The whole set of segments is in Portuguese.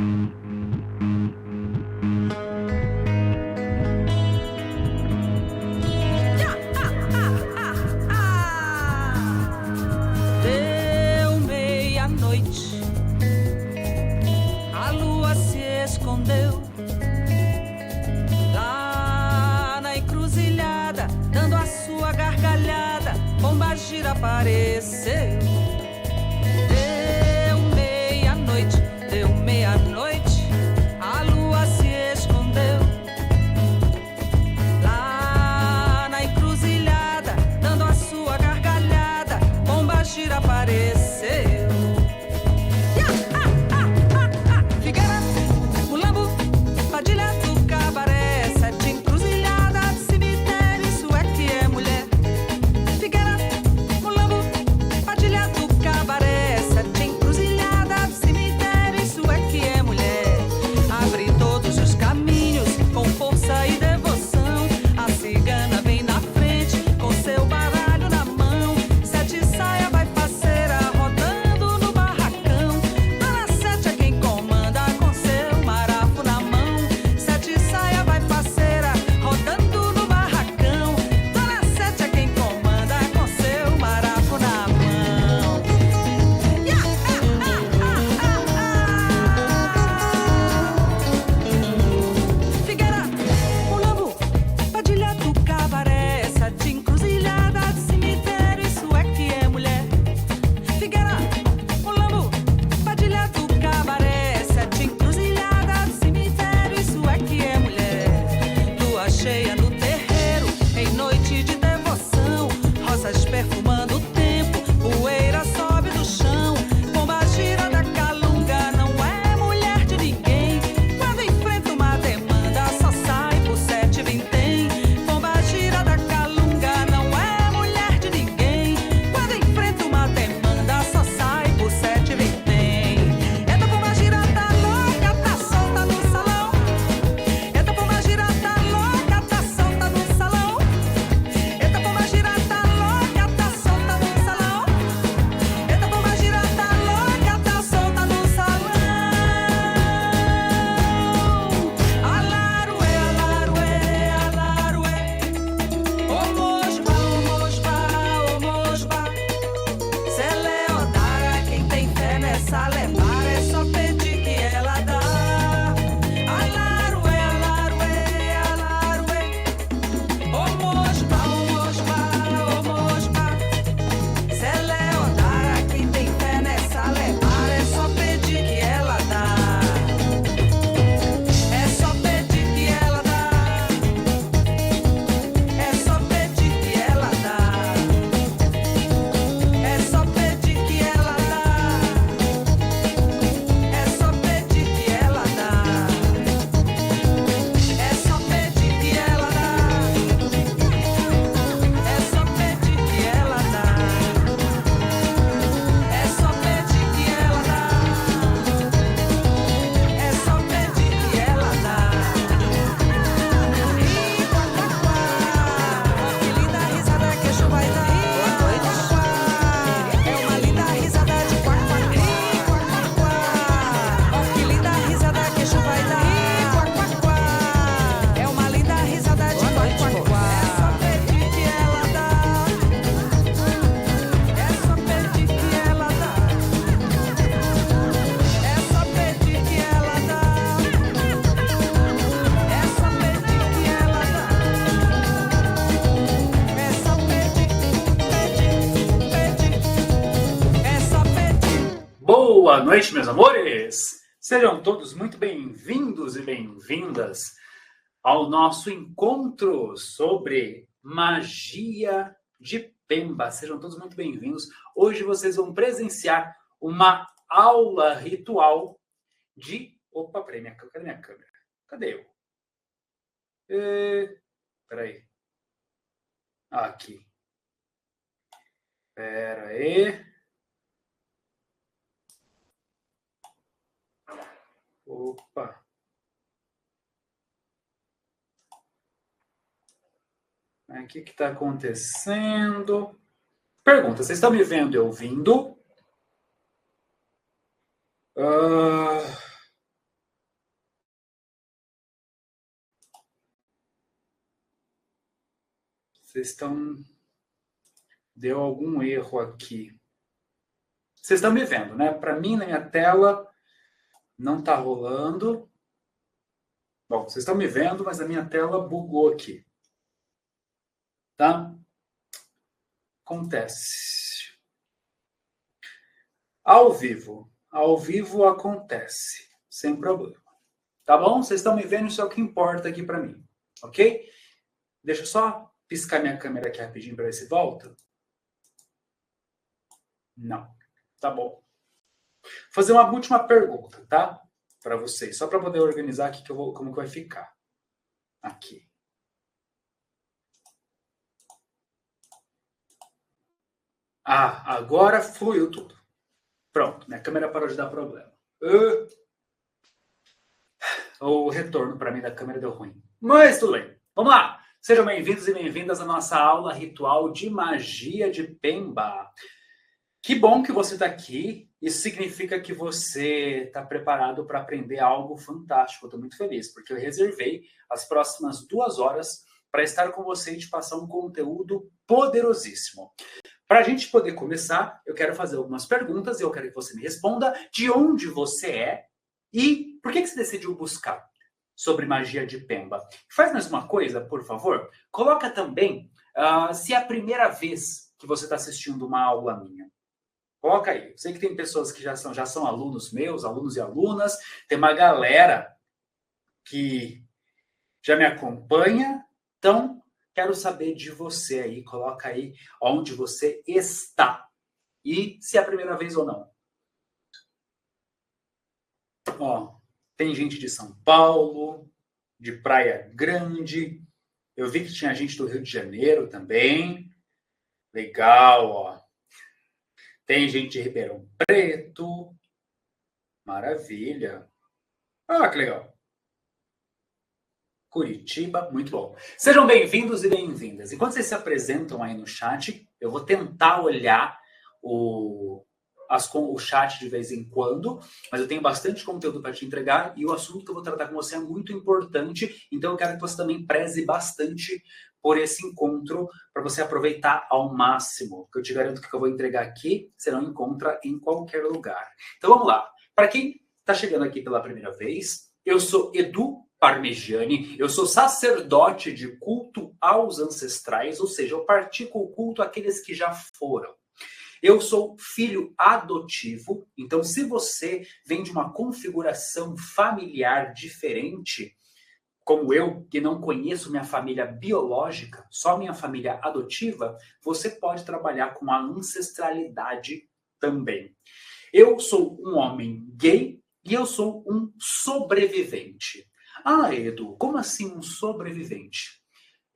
Deu meia-noite, a lua se escondeu lá na encruzilhada, dando a sua gargalhada, Pombagira apareceu. Deu meia-noite, a lua se escondeu lá na encruzilhada, dando a sua gargalhada, Pombagira apareceu. Figueira, Mulambo, Padilha do Cabaré, sete encruzilhadas, cemitério, isso é que é mulher. Figueira, Mulambo, Padilha do Cabaré, sete encruzilhadas, cemitério, isso é que é mulher. Abre todos os caminhos com força e devoção. A cigana vem na frente com seu baralho na mão. Sete saia vai parceira rodando no barracão. Dona Sete é quem comanda com seu marafo na mão. Sete saia vai parceira rodando no barracão. Dona Sete é quem comanda com seu marafo na mão. Figueira, Mulambo, Padilha do Cabaré, sete encruzilhadas, cemitério, isso é que é mulher. Figueira, Mulambo, Padilha do Cabaré, sete encruzilhadas, cemitério, isso é que é mulher. Lua cheia no terreiro, em noite de devoção, rosas perfumando o tempo, poeira sobe do chão. Pombagira da Calunga não é mulher de ninguém. Quando enfrenta uma demanda, só sai por sete vintém. Pombagira da Calunga não é mulher de ninguém. Quando enfrenta uma demanda, só sai por sete vintém. Eita, Pombagira tá louca, tá solta no salão. Eita, Pombagira tá louca, tá solta no salão. Eita, Pombagira tá louca, tá solta no salão. Eita, Pombagira tá louca, tá solta no salão. Alaruê, alaruê, alaruê. Ô Mosba, ô Mosba, ô Mosba. Celeodara, quem tem fé nessa levara, é só pedir que ela dá. Alaruê, alaruê, alaruê. Ô Mosba, ô Mosba, ô Mosba. Celeodara, quem tem fé nessa levara, é só pedir que ela dá. É só pedir que ela dá. É só pedir que ela dá. É só pedir que ela dá. É só pedir que ela dá. É só pedir que ela dá. É só pedir que ela dá. É só pedir que ela dá. É só pedir que ela dá. Ih, quá, quá, quá. Ó, que linda risada que a chuva vai dar. Boa noite. É uma linda risada de quá, quá, quá. Ih, quá, quá, quá. Ó, que linda risada que a chuva vai dar. Ih, quá, quá, quá. É uma linda risada de quá, quá, quá. É só pedir que ela dá. É só pedir que ela dá. É só pedir que ela dá. É só pedir que ela dá. É só pedir, pedir. É só pedir. Boa noite, meus amores! Sejam todos muito bem-vindos e bem-vindas ao nosso encontro sobre magia de Pemba. Sejam todos muito bem-vindos. Hoje vocês vão presenciar uma aula ritual de... Opa, peraí, cadê minha câmera? Cadê eu? Peraí. Aqui. Pera aí. Opa. O que está acontecendo? Pergunta, vocês estão me vendo e ouvindo? Vocês estão... Deu algum erro aqui. Vocês estão me vendo, né? Para mim, na minha tela, não está rolando. Bom, vocês estão me vendo, mas a minha tela bugou aqui. Tá? Acontece. Ao vivo acontece, sem problema. Tá bom? Vocês estão me vendo, isso é o que importa aqui para mim, ok? Deixa eu só piscar minha câmera aqui rapidinho para ver se volta. Não. Tá bom. Vou fazer uma última pergunta, tá? Para vocês, só para poder organizar aqui como que vai ficar. Aqui. Ah, agora fluiu tudo. Pronto, minha câmera parou de dar problema. O retorno para mim da câmera deu ruim. Mas tudo bem. Vamos lá. Sejam bem-vindos e bem-vindas à nossa aula ritual de magia de Pemba. Que bom que você está aqui. Isso significa que você está preparado para aprender algo fantástico. Eu estou muito feliz, porque eu reservei as próximas 2 horas para estar com você e te passar um conteúdo poderosíssimo. Para a gente poder começar, eu quero fazer algumas perguntas e eu quero que você me responda de onde você é e por que você decidiu buscar sobre magia de Pemba. Faz mais uma coisa, por favor. Coloca também se é a primeira vez que você está assistindo uma aula minha. Coloca aí. Eu sei que tem pessoas que já são alunos meus, alunos e alunas. Tem uma galera que já me acompanha. Então, quero saber de você aí. Coloca aí onde você está. E se é a primeira vez ou não. Ó, tem gente de São Paulo, de Praia Grande. Eu vi que tinha gente do Rio de Janeiro também. Legal, ó. Tem gente de Ribeirão Preto. Maravilha. Ah, que legal. Curitiba, muito bom. Sejam bem-vindos e bem-vindas. Enquanto vocês se apresentam aí no chat, eu vou tentar olhar o chat de vez em quando, mas eu tenho bastante conteúdo para te entregar e o assunto que eu vou tratar com você é muito importante, então eu quero que você também preze bastante por esse encontro, para você aproveitar ao máximo, que eu te garanto que o que eu vou entregar aqui, você não encontra em qualquer lugar. Então vamos lá. Para quem está chegando aqui pela primeira vez, eu sou Edu Parmegiani, eu sou sacerdote de culto aos ancestrais, ou seja, eu pratico o culto àqueles que já foram. Eu sou filho adotivo, então se você vem de uma configuração familiar diferente, como eu, que não conheço minha família biológica, só minha família adotiva, você pode trabalhar com a ancestralidade também. Eu sou um homem gay e eu sou um sobrevivente. Ah, Edu, como assim um sobrevivente?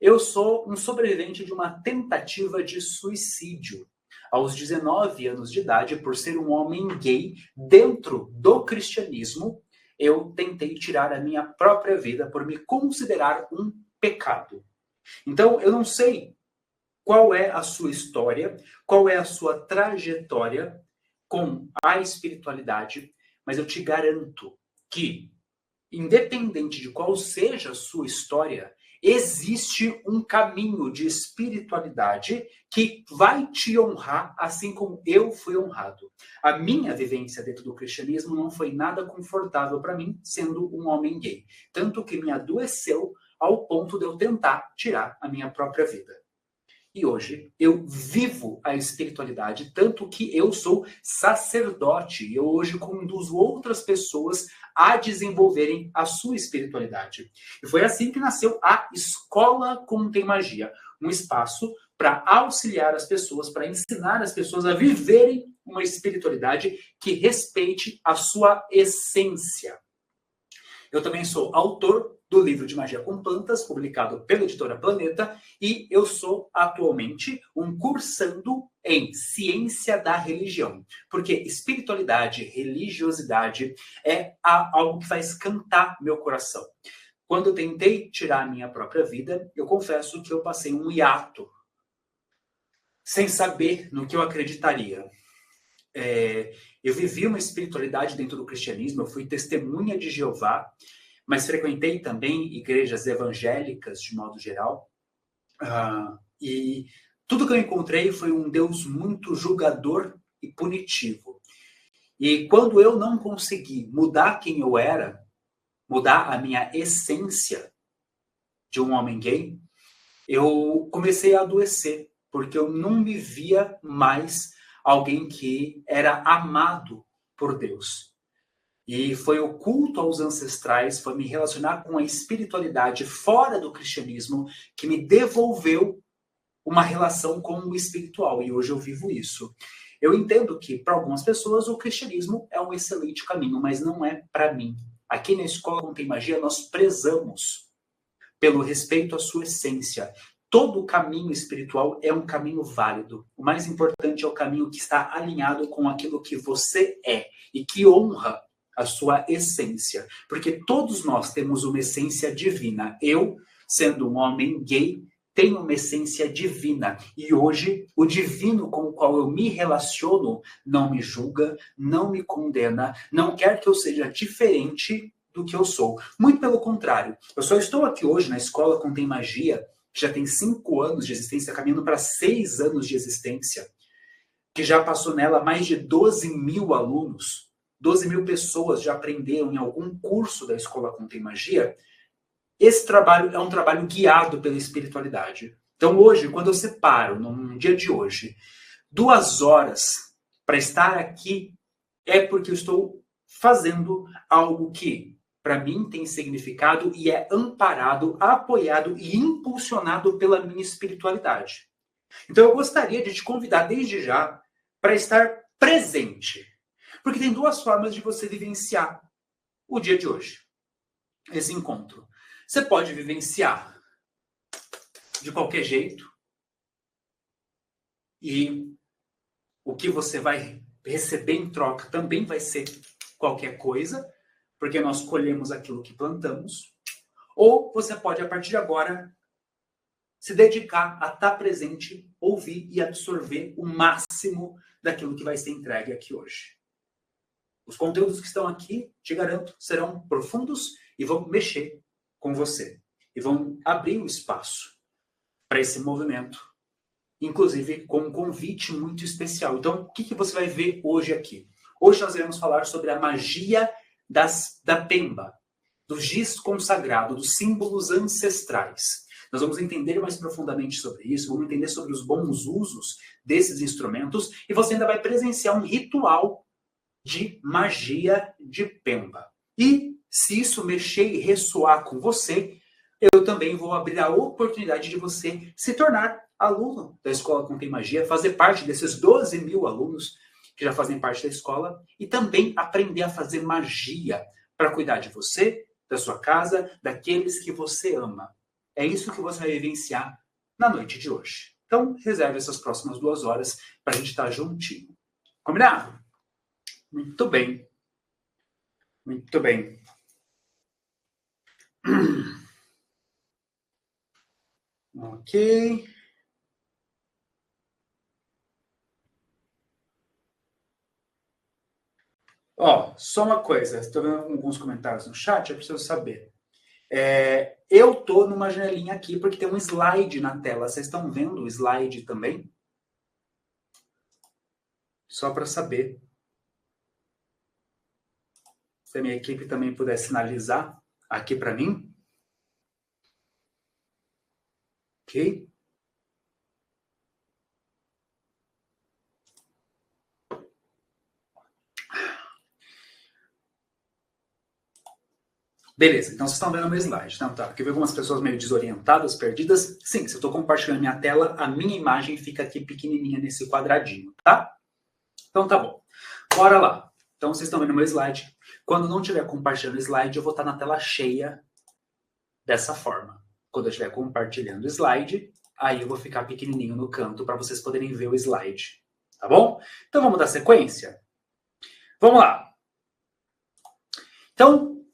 Eu sou um sobrevivente de uma tentativa de suicídio. Aos 19 anos de idade, por ser um homem gay dentro do cristianismo, eu tentei tirar a minha própria vida por me considerar um pecado. Então, eu não sei qual é a sua história, qual é a sua trajetória com a espiritualidade, mas eu te garanto que, independente de qual seja a sua história, existe um caminho de espiritualidade que vai te honrar assim como eu fui honrado. A minha vivência dentro do cristianismo não foi nada confortável para mim, sendo um homem gay. Tanto que me adoeceu ao ponto de eu tentar tirar a minha própria vida. E hoje eu vivo a espiritualidade, tanto que eu sou sacerdote. E eu hoje conduzo outras pessoas a desenvolverem a sua espiritualidade. E foi assim que nasceu a Escola Contém Magia, um espaço para auxiliar as pessoas, para ensinar as pessoas a viverem uma espiritualidade que respeite a sua essência. Eu também sou autor do livro de Magia com Plantas, publicado pela editora Planeta, e eu sou atualmente um cursando em Ciência da Religião, porque espiritualidade, religiosidade é algo que faz cantar meu coração. Quando eu tentei tirar a minha própria vida, eu confesso que eu passei um hiato, sem saber no que eu acreditaria. Eu vivi uma espiritualidade dentro do cristianismo, eu fui testemunha de Jeová, mas frequentei também igrejas evangélicas de modo geral. E tudo que eu encontrei foi um Deus muito julgador e punitivo. E quando eu não consegui mudar quem eu era, mudar a minha essência de um homem gay, eu comecei a adoecer, porque eu não me via mais alguém que era amado por Deus. E foi o culto aos ancestrais, foi me relacionar com a espiritualidade fora do cristianismo que me devolveu uma relação com o espiritual. E hoje eu vivo isso. Eu entendo que, para algumas pessoas, o cristianismo é um excelente caminho, mas não é para mim. Aqui na Escola Contém Magia, nós prezamos pelo respeito à sua essência. Todo caminho espiritual é um caminho válido. O mais importante é o caminho que está alinhado com aquilo que você é e que honra a sua essência. Porque todos nós temos uma essência divina. Eu, sendo um homem gay, tenho uma essência divina. E hoje, o divino com o qual eu me relaciono não me julga, não me condena, não quer que eu seja diferente do que eu sou. Muito pelo contrário. Eu só estou aqui hoje na Escola Contém Magia, que já tem 5 anos de existência, caminhando para 6 anos de existência, que já passou nela mais de 12 mil alunos, 12 mil pessoas já aprenderam em algum curso da Escola Contém Magia. Esse trabalho é um trabalho guiado pela espiritualidade. Então hoje, quando eu separo, num dia de hoje, 2 horas para estar aqui, é porque eu estou fazendo algo que, para mim, tem significado e é amparado, apoiado e impulsionado pela minha espiritualidade. Então eu gostaria de te convidar desde já para estar presente. Porque tem 2 formas de você vivenciar o dia de hoje, esse encontro. Você pode vivenciar de qualquer jeito e o que você vai receber em troca também vai ser qualquer coisa, porque nós colhemos aquilo que plantamos. Ou você pode, a partir de agora, se dedicar a estar presente, ouvir e absorver o máximo daquilo que vai ser entregue aqui hoje. Os conteúdos que estão aqui, te garanto, serão profundos e vão mexer com você. E vão abrir um espaço para esse movimento, inclusive com um convite muito especial. Então, o que você vai ver hoje aqui? Hoje nós iremos falar sobre a magia da Pemba, do giz consagrado, dos símbolos ancestrais. Nós vamos entender mais profundamente sobre isso, vamos entender sobre os bons usos desses instrumentos e você ainda vai presenciar um ritual de magia de Pemba. E se isso mexer e ressoar com você, eu também vou abrir a oportunidade de você se tornar aluno da Escola Contém Magia, fazer parte desses 12 mil alunos que já fazem parte da escola e também aprender a fazer magia para cuidar de você, da sua casa, daqueles que você ama. É isso que você vai vivenciar na noite de hoje. Então, reserve essas próximas 2 horas para a gente estar juntinho. Combinado? Muito bem. Muito bem. Ok. Ó, só uma coisa. Estou vendo alguns comentários no chat, eu preciso saber. Eu estou numa janelinha aqui porque tem um slide na tela. Vocês estão vendo o slide também? Só para saber. Se a minha equipe também puder sinalizar aqui para mim. Ok? Beleza, então vocês estão vendo o meu slide, tá? Porque eu vi algumas pessoas meio desorientadas, perdidas. Sim, se eu estou compartilhando minha tela, a minha imagem fica aqui pequenininha nesse quadradinho, tá? Então tá bom. Bora lá. Então vocês estão vendo o meu slide. Quando não estiver compartilhando o slide, eu vou estar na tela cheia dessa forma. Quando eu estiver compartilhando o slide, aí eu vou ficar pequenininho no canto para vocês poderem ver o slide. Tá bom? Então vamos dar sequência? Vamos lá. Então,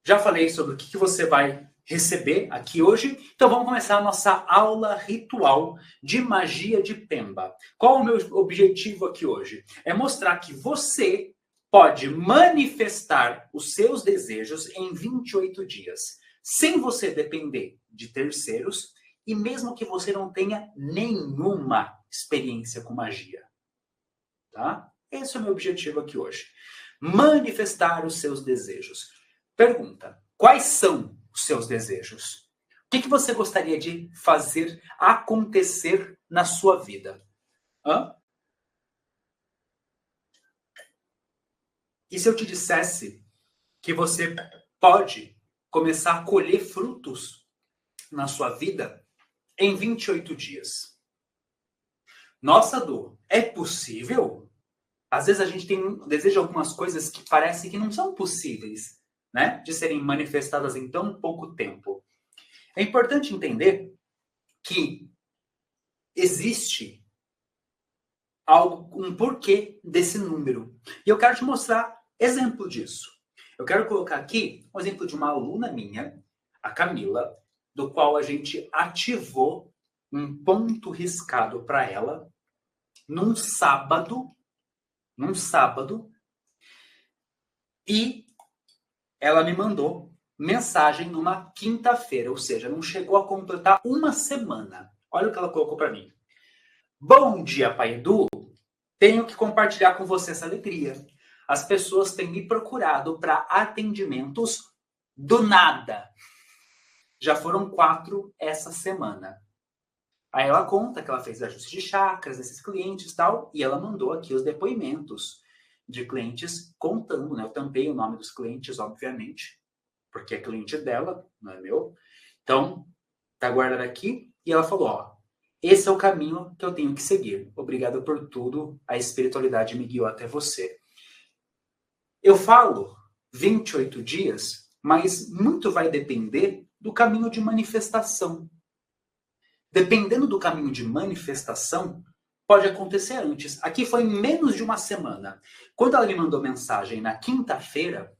já falei sobre o que você vai receber aqui hoje. Então vamos começar a nossa aula ritual de magia de Pemba. Qual o meu objetivo aqui hoje? É mostrar que você pode manifestar os seus desejos em 28 dias, sem você depender de terceiros e mesmo que você não tenha nenhuma experiência com magia. Tá? Esse é o meu objetivo aqui hoje. Manifestar os seus desejos. Pergunta: quais são os seus desejos? O que você gostaria de fazer acontecer na sua vida? Hã? E se eu te dissesse que você pode começar a colher frutos na sua vida em 28 dias? Nossa, Dô, é possível? Às vezes a gente deseja algumas coisas que parecem que não são possíveis, né, de serem manifestadas em tão pouco tempo. É importante entender que existe um porquê desse número. E eu quero te mostrar exemplo disso. Eu quero colocar aqui um exemplo de uma aluna minha, a Camila, do qual a gente ativou um ponto riscado para ela num sábado, e ela me mandou mensagem numa quinta-feira, ou seja, não chegou a completar uma semana. Olha o que ela colocou para mim. Bom dia, Pai Edu. Tenho que compartilhar com você essa alegria. As pessoas têm me procurado para atendimentos do nada. Já foram 4 essa semana. Aí ela conta que ela fez ajuste de chakras desses clientes e tal, e ela mandou aqui os depoimentos de clientes contando, né? Eu tampei o nome dos clientes, obviamente, porque é cliente dela, não é meu. Então, tá guardado aqui. E ela falou, ó, esse é o caminho que eu tenho que seguir. Obrigado por tudo. A espiritualidade me guiou até você. Eu falo 28 dias, mas muito vai depender do caminho de manifestação. Dependendo do caminho de manifestação, pode acontecer antes. Aqui foi em menos de uma semana. Quando ela me mandou mensagem na quinta-feira,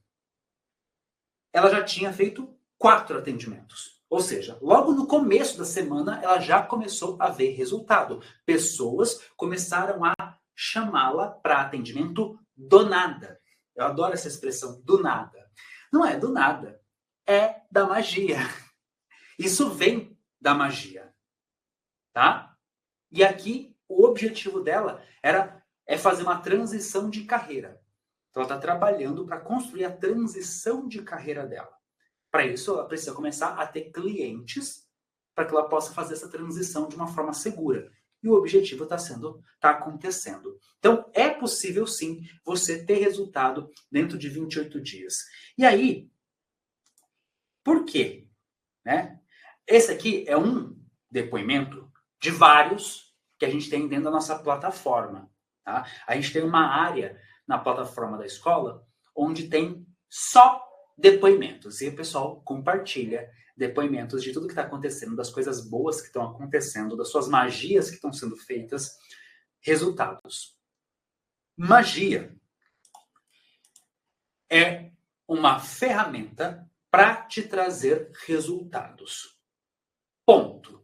ela já tinha feito 4 atendimentos. Ou seja, logo no começo da semana, ela já começou a ver resultado. Pessoas começaram a chamá-la para atendimento do nada. Eu adoro essa expressão, do nada. Não é do nada, é da magia. Isso vem da magia. Tá? E aqui, o objetivo dela é fazer uma transição de carreira. Então, ela está trabalhando para construir a transição de carreira dela. Para isso, ela precisa começar a ter clientes para que ela possa fazer essa transição de uma forma segura. E o objetivo está acontecendo. Então, é possível, sim, você ter resultado dentro de 28 dias. E aí, por quê? Né? Esse aqui é um depoimento de vários que a gente tem dentro da nossa plataforma. Tá? A gente tem uma área na plataforma da escola onde tem só depoimentos. E o pessoal compartilha depoimentos de tudo que está acontecendo, das coisas boas que estão acontecendo, das suas magias que estão sendo feitas, resultados. Magia é uma ferramenta para te trazer resultados. Ponto.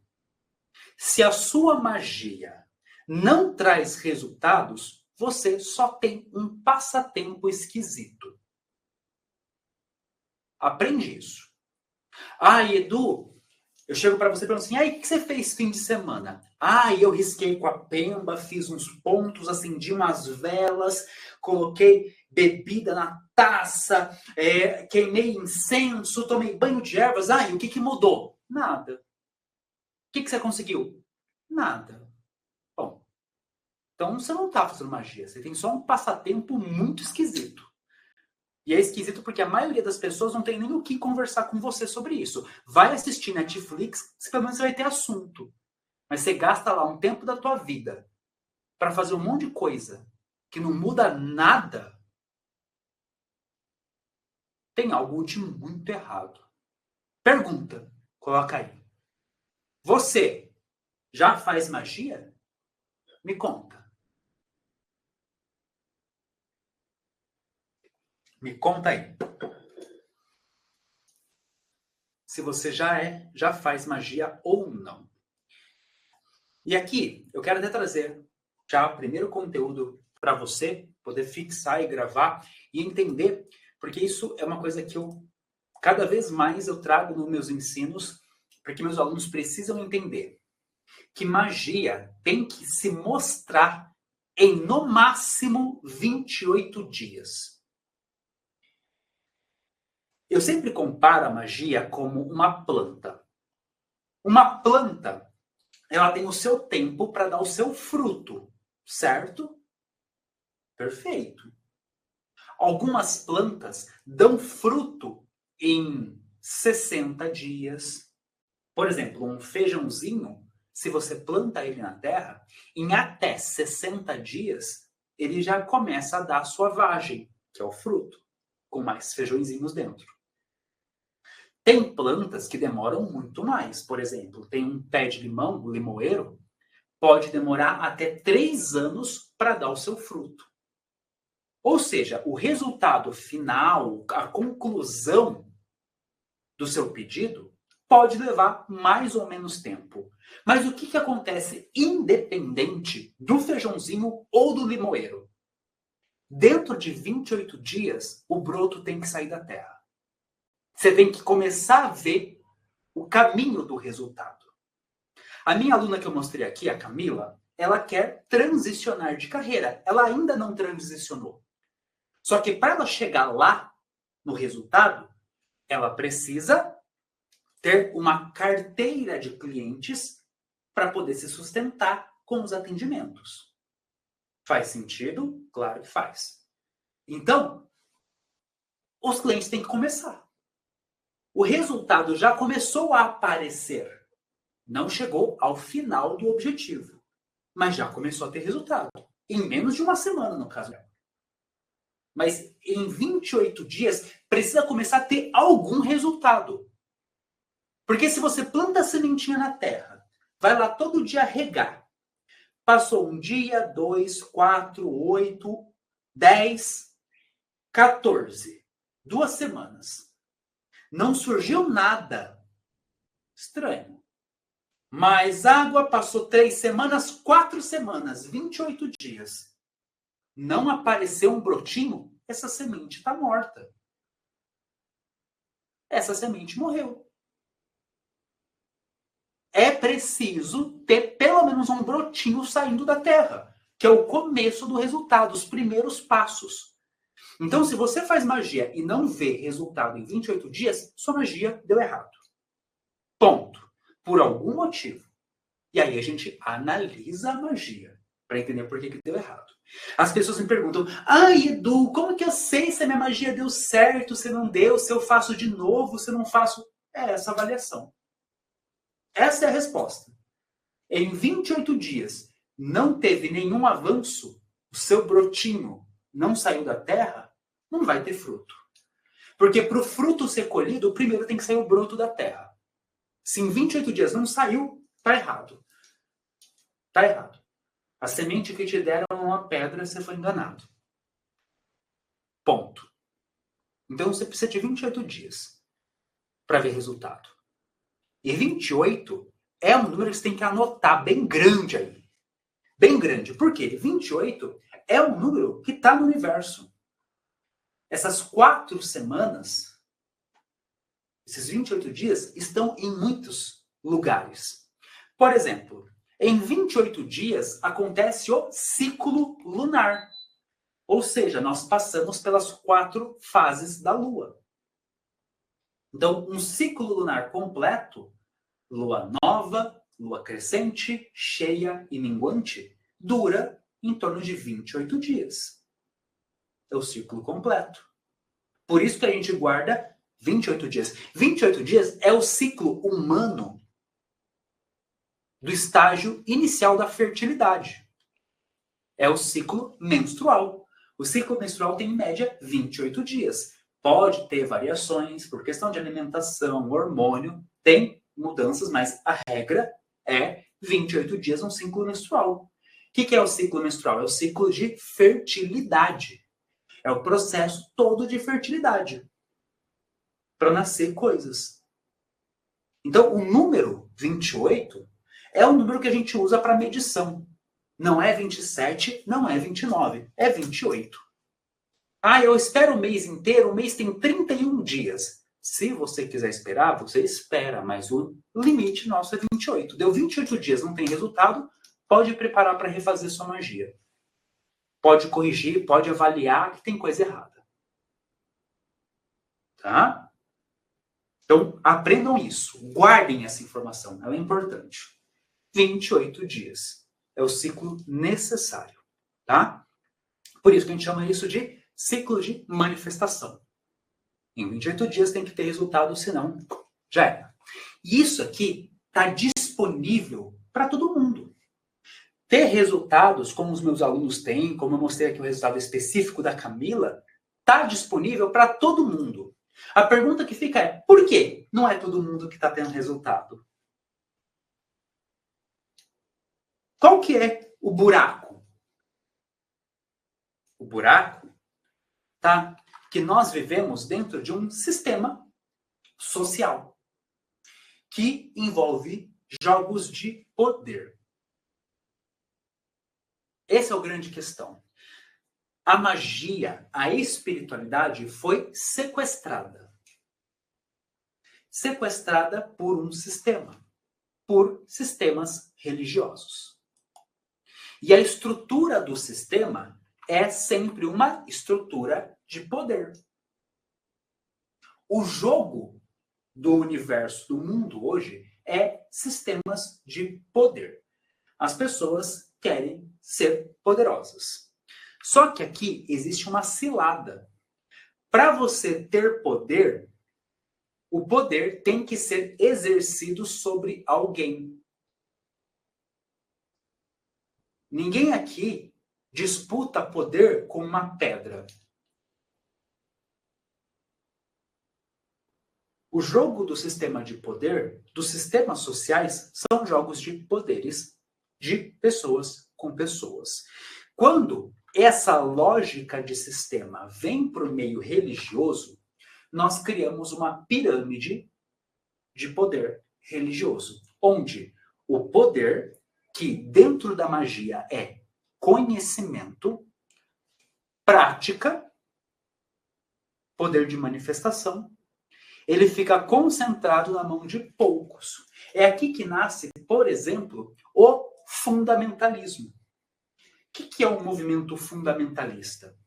Se a sua magia não traz resultados, você só tem um passatempo esquisito. Aprende isso. Edu, eu chego para você e pergunto assim, o que você fez fim de semana? Eu risquei com a pemba, fiz uns pontos, acendi umas velas, coloquei bebida na taça, queimei incenso, tomei banho de ervas. E o que mudou? Nada. O que você conseguiu? Nada. Bom, então você não está fazendo magia. Você tem só um passatempo muito esquisito. E é esquisito porque a maioria das pessoas não tem nem o que conversar com você sobre isso. Vai assistir Netflix, pelo menos você vai ter assunto. Mas você gasta lá um tempo da tua vida para fazer um monte de coisa que não muda nada. Tem algo de muito errado. Pergunta, coloca aí. Você já faz magia? Me conta. Me conta aí. Se você já faz magia ou não. E aqui, eu quero até trazer já o primeiro conteúdo para você poder fixar e gravar e entender, porque isso é uma coisa que cada vez mais eu trago nos meus ensinos porque meus alunos precisam entender que magia tem que se mostrar em, no máximo, 28 dias. Eu sempre comparo a magia como uma planta. Uma planta, ela tem o seu tempo para dar o seu fruto, certo? Perfeito. Algumas plantas dão fruto em 60 dias. Por exemplo, um feijãozinho, se você planta ele na terra, em até 60 dias, ele já começa a dar a sua vagem, que é o fruto, com mais feijõezinhos dentro. Tem plantas que demoram muito mais. Por exemplo, tem um pé de limão, o limoeiro, pode demorar até 3 anos para dar o seu fruto. Ou seja, o resultado final, a conclusão do seu pedido, pode levar mais ou menos tempo. Mas o que acontece independente do feijãozinho ou do limoeiro? Dentro de 28 dias, o broto tem que sair da terra. Você tem que começar a ver o caminho do resultado. A minha aluna que eu mostrei aqui, a Camila, ela quer transicionar de carreira. Ela ainda não transicionou. Só que para ela chegar lá, no resultado, ela precisa ter uma carteira de clientes para poder se sustentar com os atendimentos. Faz sentido? Claro que faz. Então, os clientes têm que começar. O resultado já começou a aparecer. Não chegou ao final do objetivo, mas já começou a ter resultado. Em menos de uma semana, no caso. Mas em 28 dias, precisa começar a ter algum resultado. Porque se você planta a sementinha na terra, vai lá todo dia regar. Passou um dia, 2, 4, 8, 10, 14. 2 semanas. Não surgiu nada. Estranho. Mais água, passou 3 semanas, 4 semanas, 28 dias. Não apareceu um brotinho, essa semente está morta. Essa semente morreu. É preciso ter pelo menos um brotinho saindo da terra, que é o começo do resultado, os primeiros passos. Então, se você faz magia e não vê resultado em 28 dias, sua magia deu errado. Ponto. Por algum motivo. E aí a gente analisa a magia para entender por que deu errado. As pessoas me perguntam, Edu, como que eu sei se a minha magia deu certo, se não deu, se eu faço de novo, se não faço? É essa avaliação. Essa é a resposta. Em 28 dias, não teve nenhum avanço, o seu brotinho não saiu da terra, não vai ter fruto. Porque para o fruto ser colhido, primeiro tem que sair o broto da terra. Se em 28 dias não saiu, está errado. Está errado. A semente que te deram é uma pedra, você foi enganado. Ponto. Então você precisa de 28 dias para ver resultado. E 28 é um número que você tem que anotar bem grande aí. Bem grande. Por quê? 28 é um número que está no universo. Essas 4 semanas, esses 28 dias, estão em muitos lugares. Por exemplo, em 28 dias acontece o ciclo lunar. Ou seja, nós passamos pelas 4 fases da Lua. Então, um ciclo lunar completo, lua nova, lua crescente, cheia e minguante, dura em torno de 28 dias. É o ciclo completo. Por isso que a gente guarda 28 dias. 28 dias é o ciclo humano do estágio inicial da fertilidade. É o ciclo menstrual. O ciclo menstrual tem, em média, 28 dias. Pode ter variações por questão de alimentação, hormônio, tem mudanças, mas a regra é 28 dias no ciclo menstrual. O que é o ciclo menstrual? É o ciclo de fertilidade. É o processo todo de fertilidade para nascer coisas. Então, o número 28 é o número que a gente usa para medição. Não é 27, não é 29, é 28. Eu espero o mês inteiro, o mês tem 31 dias. Se você quiser esperar, você espera, mas o limite nosso é 28. Deu 28 dias, não tem resultado, pode preparar para refazer sua magia. Pode corrigir, pode avaliar que tem coisa errada. Tá? Então, aprendam isso. Guardem essa informação, ela é importante. 28 dias é o ciclo necessário, tá? Por isso que a gente chama isso de ciclo de manifestação. Em 28 dias tem que ter resultado, senão já era. E isso aqui está disponível para todo mundo. Ter resultados, como os meus alunos têm, como eu mostrei aqui o resultado específico da Camila, está disponível para todo mundo. A pergunta que fica é, por que não é todo mundo que está tendo resultado? Qual que é o buraco? O buraco tá que nós vivemos dentro de um sistema social que envolve jogos de poder. Essa é a grande questão. A magia, a espiritualidade foi sequestrada. Sequestrada por um sistema, por sistemas religiosos. E a estrutura do sistema é sempre uma estrutura de poder. O jogo do universo, do mundo hoje, é sistemas de poder. As pessoas querem ser poderosas. Só que aqui existe uma cilada. Para você ter poder, o poder tem que ser exercido sobre alguém. Ninguém aqui disputa poder com uma pedra. O jogo do sistema de poder, dos sistemas sociais, são jogos de poderes de pessoas com pessoas. Quando essa lógica de sistema vem para o meio religioso, nós criamos uma pirâmide de poder religioso, onde o poder, que dentro da magia é conhecimento, prática, poder de manifestação, ele fica concentrado na mão de poucos. É aqui que nasce, por exemplo, o fundamentalismo. O que é um movimento fundamentalista?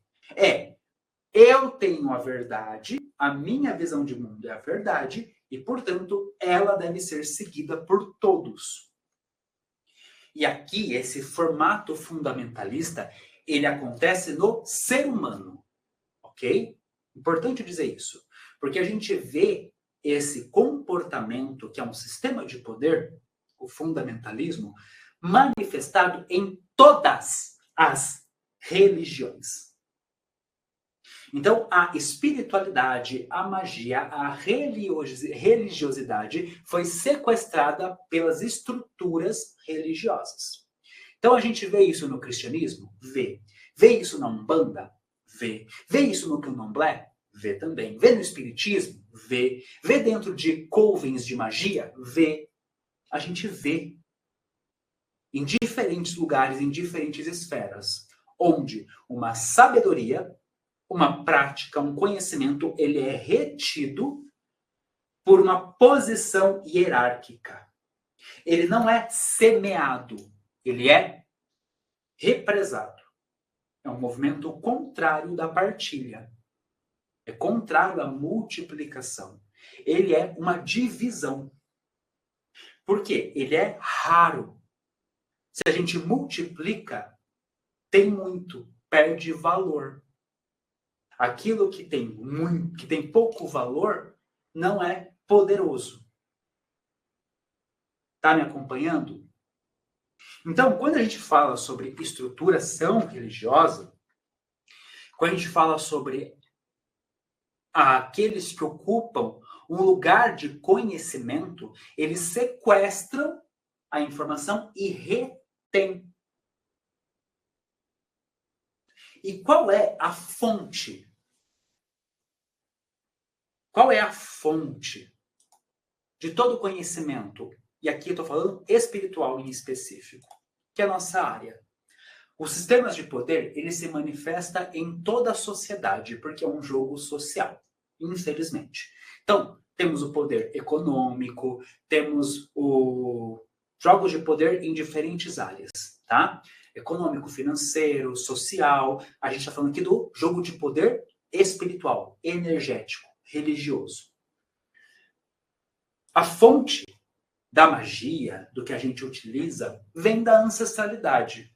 Eu tenho a verdade, a minha visão de mundo é a verdade, e, portanto, ela deve ser seguida por todos. E aqui, esse formato fundamentalista, ele acontece no ser humano, ok? Importante dizer isso, porque a gente vê esse comportamento, que é um sistema de poder, o fundamentalismo, manifestado em todas as religiões. Então, a espiritualidade, a magia, a religiosidade foi sequestrada pelas estruturas religiosas. Então, a gente vê isso no cristianismo? Vê. Vê isso na Umbanda? Vê. Vê isso no Candomblé? Vê também. Vê no espiritismo? Vê. Vê dentro de covens de magia? Vê. A gente vê em diferentes lugares, em diferentes esferas, onde uma sabedoria, uma prática, um conhecimento, ele é retido por uma posição hierárquica. Ele não é semeado, ele é represado. É um movimento contrário da partilha. É contrário à multiplicação. Ele é uma divisão. Por quê? Ele é raro. Se a gente multiplica, tem muito, perde valor. Aquilo que tem muito, que tem pouco valor, não é poderoso. Tá me acompanhando? Então, quando a gente fala sobre estruturação religiosa, quando a gente fala sobre aqueles que ocupam um lugar de conhecimento, eles sequestram a informação e retêm. E qual é a fonte? Qual é a fonte de todo conhecimento? E aqui eu estou falando espiritual em específico, que é a nossa área. Os sistemas de poder, ele se manifesta em toda a sociedade, porque é um jogo social, infelizmente. Então, temos o poder econômico, temos jogos de poder em diferentes áreas, tá? Econômico, financeiro, social. A gente está falando aqui do jogo de poder espiritual, energético, religioso. A fonte da magia, do que a gente utiliza, vem da ancestralidade.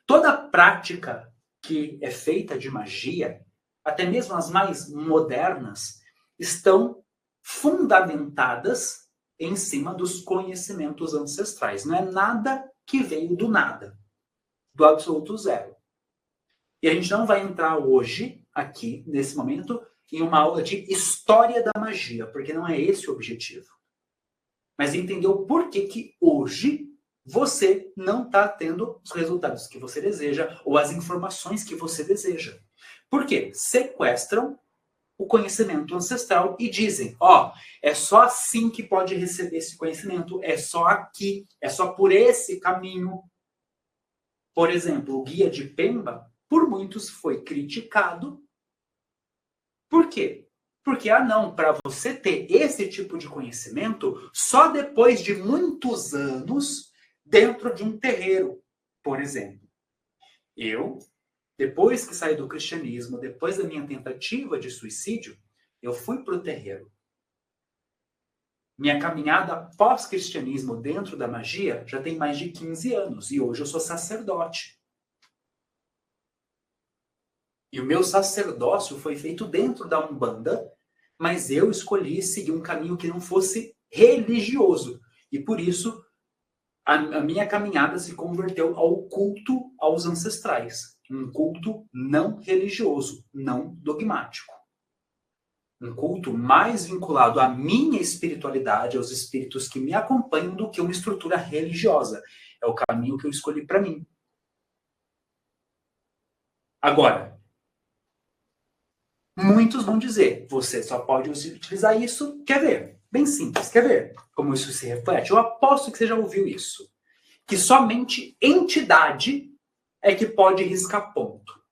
Toda prática que é feita de magia, até mesmo as mais modernas, estão fundamentadas em cima dos conhecimentos ancestrais. Não é nada que veio do nada, do absoluto zero. E a gente não vai entrar hoje, aqui, nesse momento, em uma aula de história da magia, porque não é esse o objetivo. Mas entender o porquê que hoje você não está tendo os resultados que você deseja ou as informações que você deseja. Por quê? Sequestram o conhecimento ancestral e dizem, é só assim que pode receber esse conhecimento, é só aqui, é só por esse caminho. Por exemplo, o Guia de Pemba, por muitos foi criticado. Por quê? Porque, para você ter esse tipo de conhecimento, só depois de muitos anos dentro de um terreiro, por exemplo. Eu, depois que saí do cristianismo, depois da minha tentativa de suicídio, eu fui para o terreiro. Minha caminhada pós-cristianismo dentro da magia já tem mais de 15 anos e hoje eu sou sacerdote. E o meu sacerdócio foi feito dentro da Umbanda, mas eu escolhi seguir um caminho que não fosse religioso. E por isso, a minha caminhada se converteu ao culto aos ancestrais. Um culto não religioso, não dogmático. Um culto mais vinculado à minha espiritualidade, aos espíritos que me acompanham, do que uma estrutura religiosa. É o caminho que eu escolhi para mim. Agora, muitos vão dizer, você só pode utilizar isso, quer ver? Bem simples, quer ver como isso se reflete? Eu aposto que você já ouviu isso. Que somente entidade é que pode riscar ponto.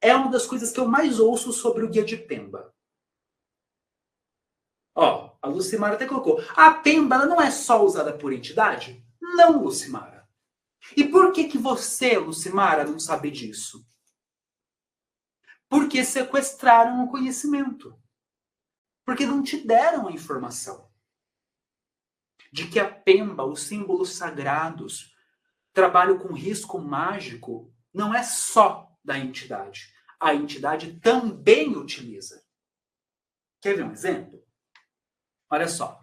É uma das coisas que eu mais ouço sobre o Guia de Pemba. A Lucimara até colocou, a Pemba ela não é só usada por entidade? Não, Lucimara. E por que você, Lucimara, não sabe disso? Porque sequestraram o conhecimento. Porque não te deram a informação. De que a Pemba, os símbolos sagrados, trabalho com risco mágico, não é só da entidade. A entidade também utiliza. Quer ver um exemplo? Olha só.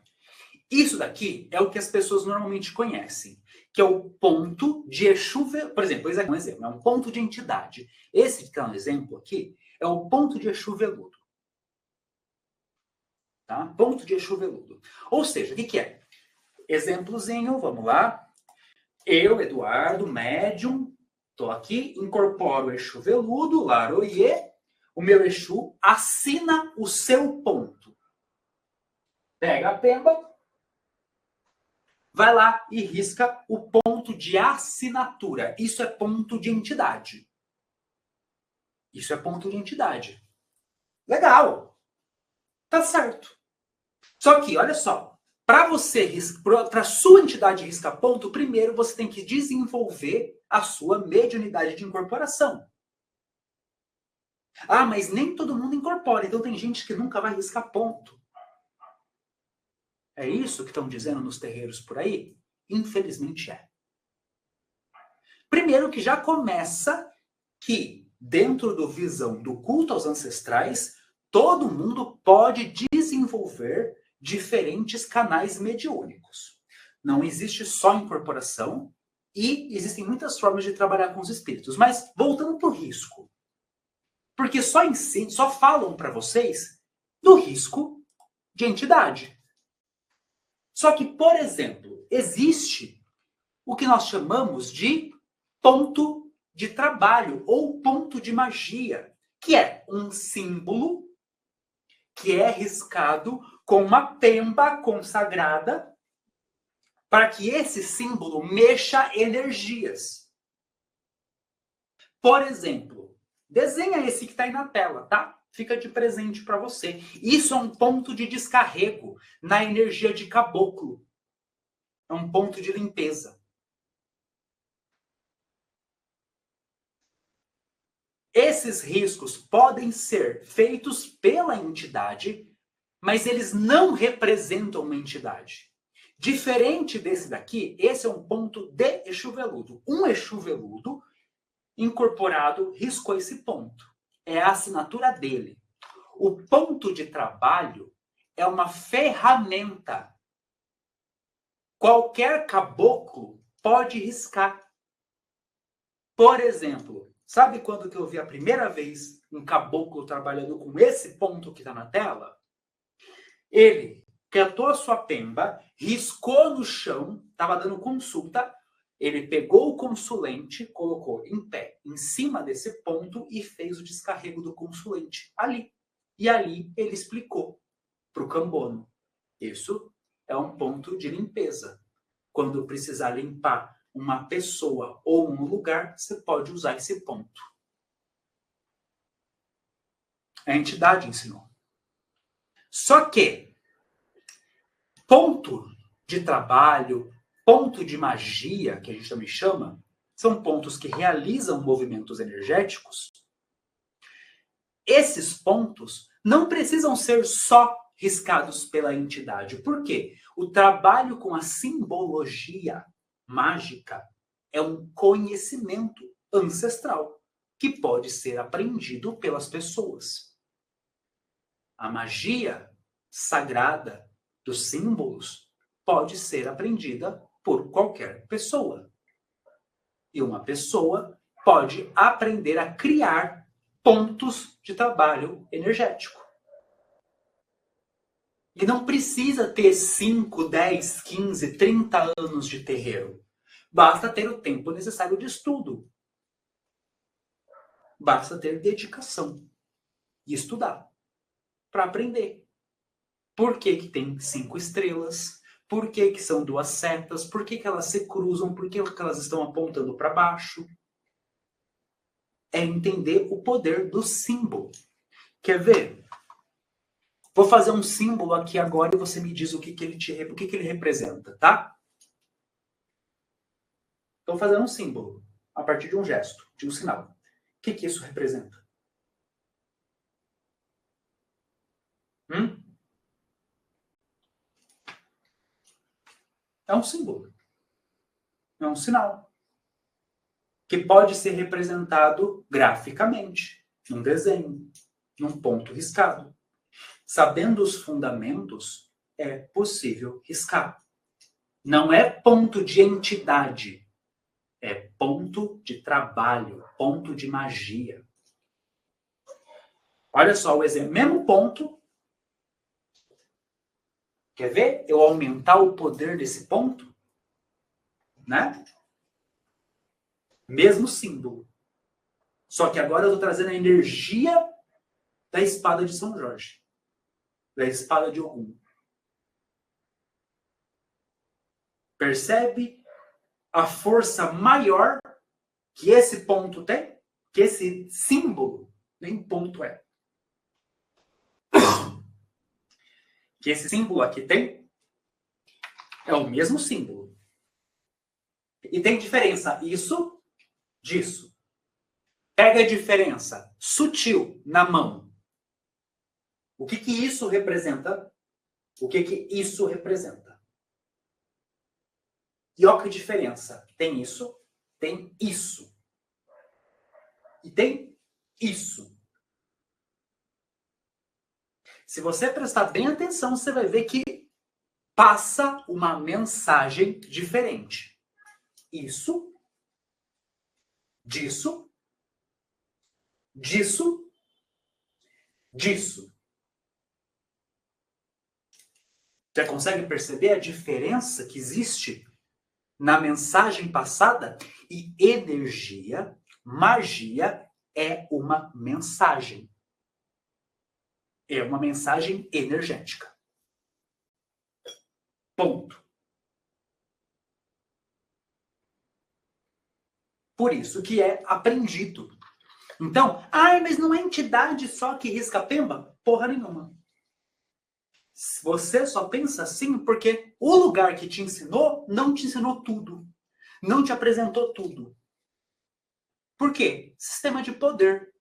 Isso daqui é o que as pessoas normalmente conhecem, que é o ponto de Exu. Por exemplo, esse aqui é um exemplo, é um ponto de entidade. Esse que está no exemplo aqui é o ponto de Exu veludo. Tá? Ponto de Exu veludo. Ou seja, o que é? Exemplozinho, vamos lá. Eu, Eduardo, médium, estou aqui, incorporo o Exu veludo, Laroie, o meu Exu assina o seu ponto. Pega a Pemba, vai lá e risca o ponto de assinatura. Isso é ponto de entidade. Isso é ponto de entidade. Legal. Tá certo. Só que, olha só, para a sua entidade riscar ponto, primeiro você tem que desenvolver a sua mediunidade de incorporação. Mas nem todo mundo incorpora, então tem gente que nunca vai riscar ponto. É isso que estão dizendo nos terreiros por aí? Infelizmente é. Primeiro que já começa que, dentro do visão do culto aos ancestrais, todo mundo pode desenvolver diferentes canais mediúnicos. Não existe só incorporação e existem muitas formas de trabalhar com os espíritos. Mas, voltando para o risco. Porque só falam para vocês do risco de entidade. Só que, por exemplo, existe o que nós chamamos de ponto de trabalho ou ponto de magia, que é um símbolo que é riscado com uma pemba consagrada para que esse símbolo mexa energias. Por exemplo, desenha esse que está aí na tela, tá? fica de presente para você. Isso é um ponto de descarrego na energia de caboclo. É um ponto de limpeza. Esses riscos podem ser feitos pela entidade, mas eles não representam uma entidade. Diferente desse daqui, esse é um ponto de Exu Veludo. Um Exu Veludo incorporado riscou esse ponto. É a assinatura dele. O ponto de trabalho é uma ferramenta. Qualquer caboclo pode riscar. Por exemplo, sabe quando que eu vi a primeira vez um caboclo trabalhando com esse ponto que está na tela? Ele catou a sua pemba, riscou no chão, estava dando consulta, ele pegou o consulente, colocou em pé, em cima desse ponto e fez o descarrego do consulente ali. E ali ele explicou para o cambono. Isso é um ponto de limpeza. Quando precisar limpar uma pessoa ou um lugar, você pode usar esse ponto. A entidade ensinou. Só que ponto de trabalho, ponto de magia, que a gente também chama, são pontos que realizam movimentos energéticos. Esses pontos não precisam ser só riscados pela entidade. Por quê? O trabalho com a simbologia mágica é um conhecimento ancestral que pode ser aprendido pelas pessoas. A magia sagrada dos símbolos pode ser aprendida por qualquer pessoa. E uma pessoa pode aprender a criar pontos de trabalho energético. E não precisa ter 5, 10, 15, 30 anos de terreiro. Basta ter o tempo necessário de estudo. Basta ter dedicação e estudar para aprender. Por que que tem 5 estrelas? Por que que são 2 setas? Por que que elas se cruzam? Por que que elas estão apontando para baixo? É entender o poder do símbolo. Quer ver? Vou fazer um símbolo aqui agora e você me diz o que ele representa, tá? Estou fazendo um símbolo a partir de um gesto, de um sinal. O que isso representa? É um símbolo. É um sinal. Que pode ser representado graficamente, num desenho, num ponto riscado. Sabendo os fundamentos, é possível riscar. Não é ponto de entidade. É ponto de trabalho, ponto de magia. Olha só o exemplo. Mesmo ponto. Quer ver eu aumentar o poder desse ponto? Né? Mesmo símbolo. Só que agora eu estou trazendo a energia da espada de São Jorge. Da espada de Ogum. Percebe a força maior que esse ponto tem? Que esse símbolo, nem ponto é. Que esse símbolo aqui tem? É o mesmo símbolo. E tem diferença isso disso. Pega a diferença sutil na mão. O que isso representa? O que isso representa? E olha que diferença. Tem isso, tem isso. E tem isso. Se você prestar bem atenção, você vai ver que passa uma mensagem diferente. Isso, disso, disso, disso. Você consegue perceber a diferença que existe na mensagem passada? E energia, magia, é uma mensagem. É uma mensagem energética. Ponto. Por isso que é aprendido. Então, mas não é entidade só que risca pemba? Porra nenhuma. Você só pensa assim porque o lugar que te ensinou não te ensinou tudo. Não te apresentou tudo. Por quê? Sistema de poder.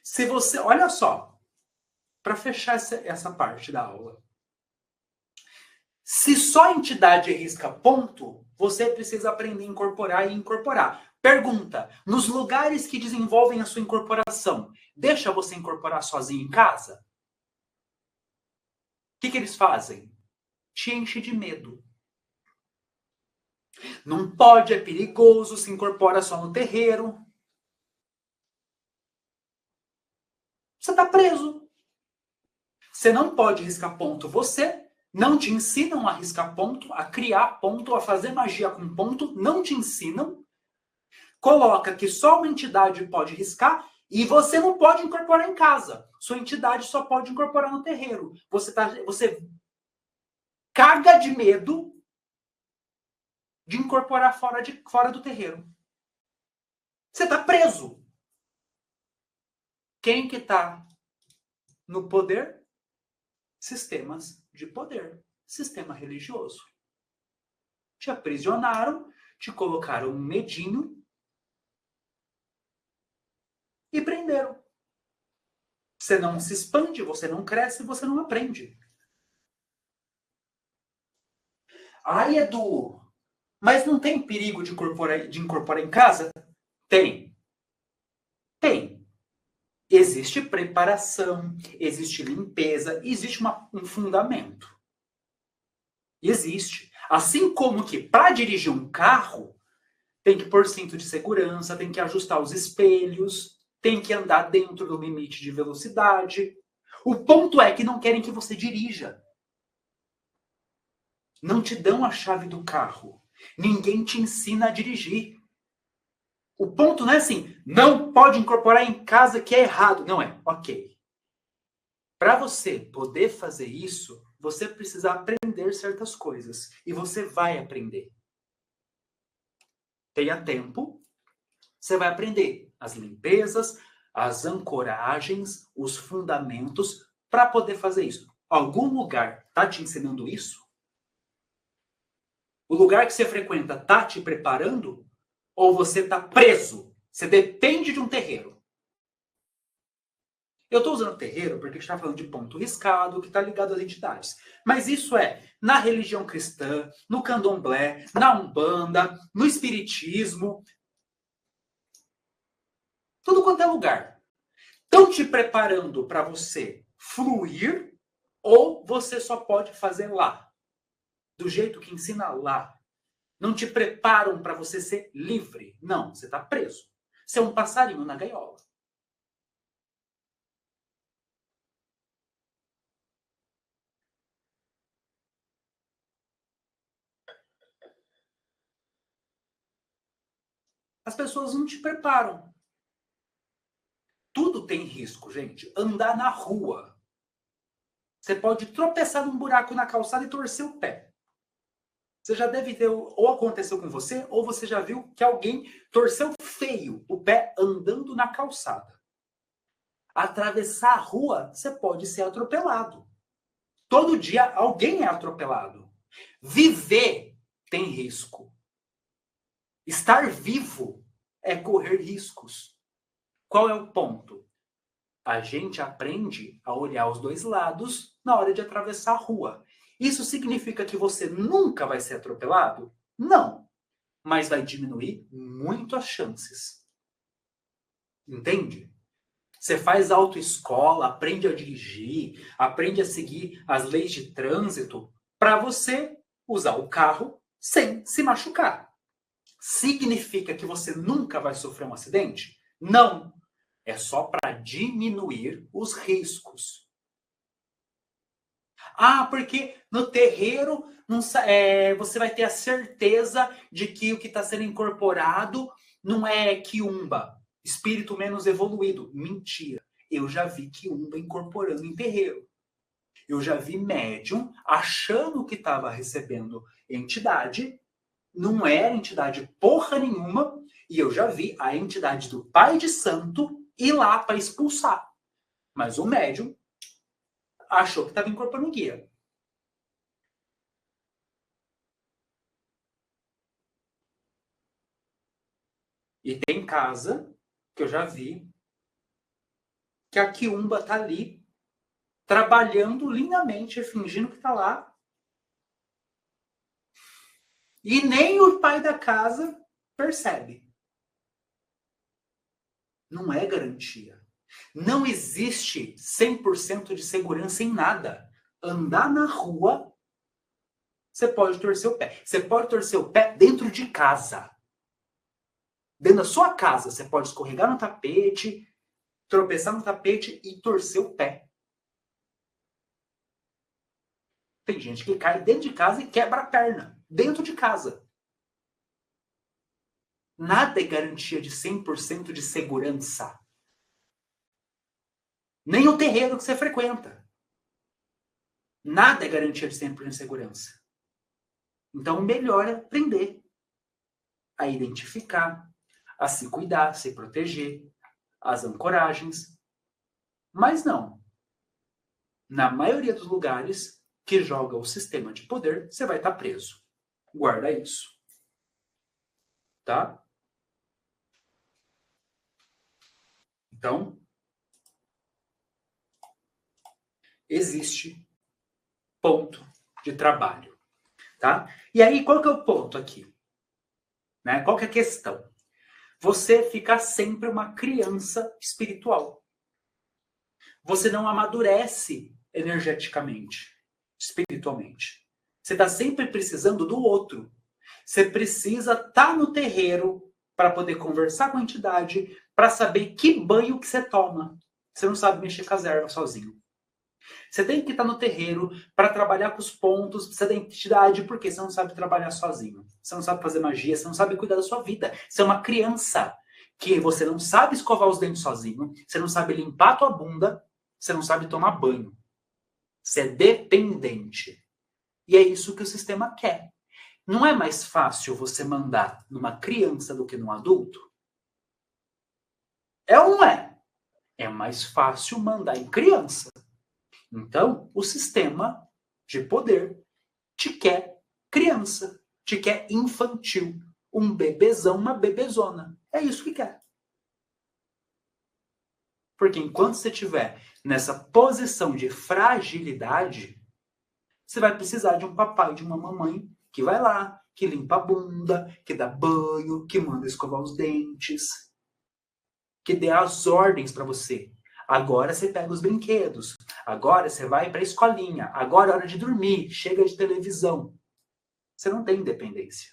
Se você, olha só, para fechar essa parte da aula. Se só a entidade risca ponto, você precisa aprender a incorporar e incorporar. Pergunta, nos lugares que desenvolvem a sua incorporação, deixa você incorporar sozinho em casa? O que eles fazem? Te enche de medo. Não pode, é perigoso, se incorpora só no terreiro. Você está preso. Você não pode riscar ponto você. Não te ensinam a riscar ponto, a criar ponto, a fazer magia com ponto. Não te ensinam. Coloca que só uma entidade pode riscar e você não pode incorporar em casa. Sua entidade só pode incorporar no terreiro. Você caga de medo de incorporar fora do terreiro. Você está preso. Quem que está no poder? Sistemas de poder. Sistema religioso. Te aprisionaram, te colocaram um medinho e prenderam. Você não se expande, você não cresce, você não aprende. Ai, Edu, mas não tem perigo de incorporar em casa? Tem. Tem. Existe preparação, existe limpeza, existe um fundamento. Existe. Assim como que para dirigir um carro, tem que pôr cinto de segurança, tem que ajustar os espelhos, tem que andar dentro do limite de velocidade. O ponto é que não querem que você dirija. Não te dão a chave do carro. Ninguém te ensina a dirigir. O ponto não é assim, não pode incorporar em casa que é errado. Não é, ok. Para você poder fazer isso, você precisa aprender certas coisas. E você vai aprender. Tenha tempo, você vai aprender as limpezas, as ancoragens, os fundamentos para poder fazer isso. Algum lugar está te ensinando isso? O lugar que você frequenta está te preparando? Ou você está preso? Você depende de um terreiro. Eu estou usando terreiro porque a gente está falando de ponto riscado, que está ligado às entidades. Mas isso é na religião cristã, no candomblé, na umbanda, no espiritismo. Tudo quanto é lugar. Estão te preparando para você fluir ou você só pode fazer lá? Do jeito que ensina lá. Não te preparam para você ser livre. Não, você está preso. Você é um passarinho na gaiola. As pessoas não te preparam. Tudo tem risco, gente. Andar na rua. Você pode tropeçar num buraco na calçada e torcer o pé. Você já deve ter, ou aconteceu com você, ou você já viu que alguém torceu feio o pé andando na calçada. Atravessar a rua, você pode ser atropelado. Todo dia alguém é atropelado. Viver tem risco. Estar vivo é correr riscos. Qual é o ponto? A gente aprende a olhar os dois lados na hora de atravessar a rua. Isso significa que você nunca vai ser atropelado? Não. Mas vai diminuir muito as chances. Entende? Você faz autoescola, aprende a dirigir, aprende a seguir as leis de trânsito para você usar o carro sem se machucar. Significa que você nunca vai sofrer um acidente? Não. É só para diminuir os riscos. Porque no terreiro você vai ter a certeza de que o que está sendo incorporado não é quiumba, espírito menos evoluído. Mentira. Eu já vi quiumba incorporando em terreiro. Eu já vi médium achando que estava recebendo entidade, não era entidade porra nenhuma, e eu já vi a entidade do pai de santo ir lá para expulsar. Mas o médium achou que estava incorporando o guia. E tem casa que eu já vi que a quiumba tá ali trabalhando lindamente, fingindo que tá lá. E nem o pai da casa percebe. Não é garantia. Não existe 100% de segurança em nada. Andar na rua, você pode torcer o pé. Você pode torcer o pé dentro de casa. Dentro da sua casa, você pode escorregar no tapete, tropeçar no tapete e torcer o pé. Tem gente que cai dentro de casa e quebra a perna. Dentro de casa. Nada é garantia de 100% de segurança. Nem o terreiro que você frequenta. Nada é garantia de 100% de segurança. Então, melhor é aprender a identificar, a se cuidar, se proteger, as ancoragens. Mas não. Na maioria dos lugares que joga o sistema de poder, você vai estar preso. Guarda isso. Tá? Então, existe ponto de trabalho. Tá? E aí, qual que é o ponto aqui? Né? Qual que é a questão? Você fica sempre uma criança espiritual. Você não amadurece energeticamente, espiritualmente. Você está sempre precisando do outro. Você precisa estar no terreiro para poder conversar com a entidade, para saber que banho que você toma. Você não sabe mexer com as ervas sozinho. Você tem que estar no terreiro para trabalhar com os pontos, precisa da entidade, porque você não sabe trabalhar sozinho. Você não sabe fazer magia, você não sabe cuidar da sua vida. Você é uma criança que você não sabe escovar os dentes sozinho, você não sabe limpar a tua bunda, você não sabe tomar banho. Você é dependente. E é isso que o sistema quer. Não é mais fácil você mandar numa criança do que num adulto? É ou não é? É mais fácil mandar em criança. Então, o sistema de poder te quer criança, te quer infantil. Um bebezão, uma bebezona. É isso que quer. Porque enquanto você estiver nessa posição de fragilidade, você vai precisar de um papai, de uma mamãe que vai lá, que limpa a bunda, que dá banho, que manda escovar os dentes, que dê as ordens para você. Agora você pega os brinquedos. Agora você vai para a escolinha. Agora é hora de dormir. Chega de televisão. Você não tem independência.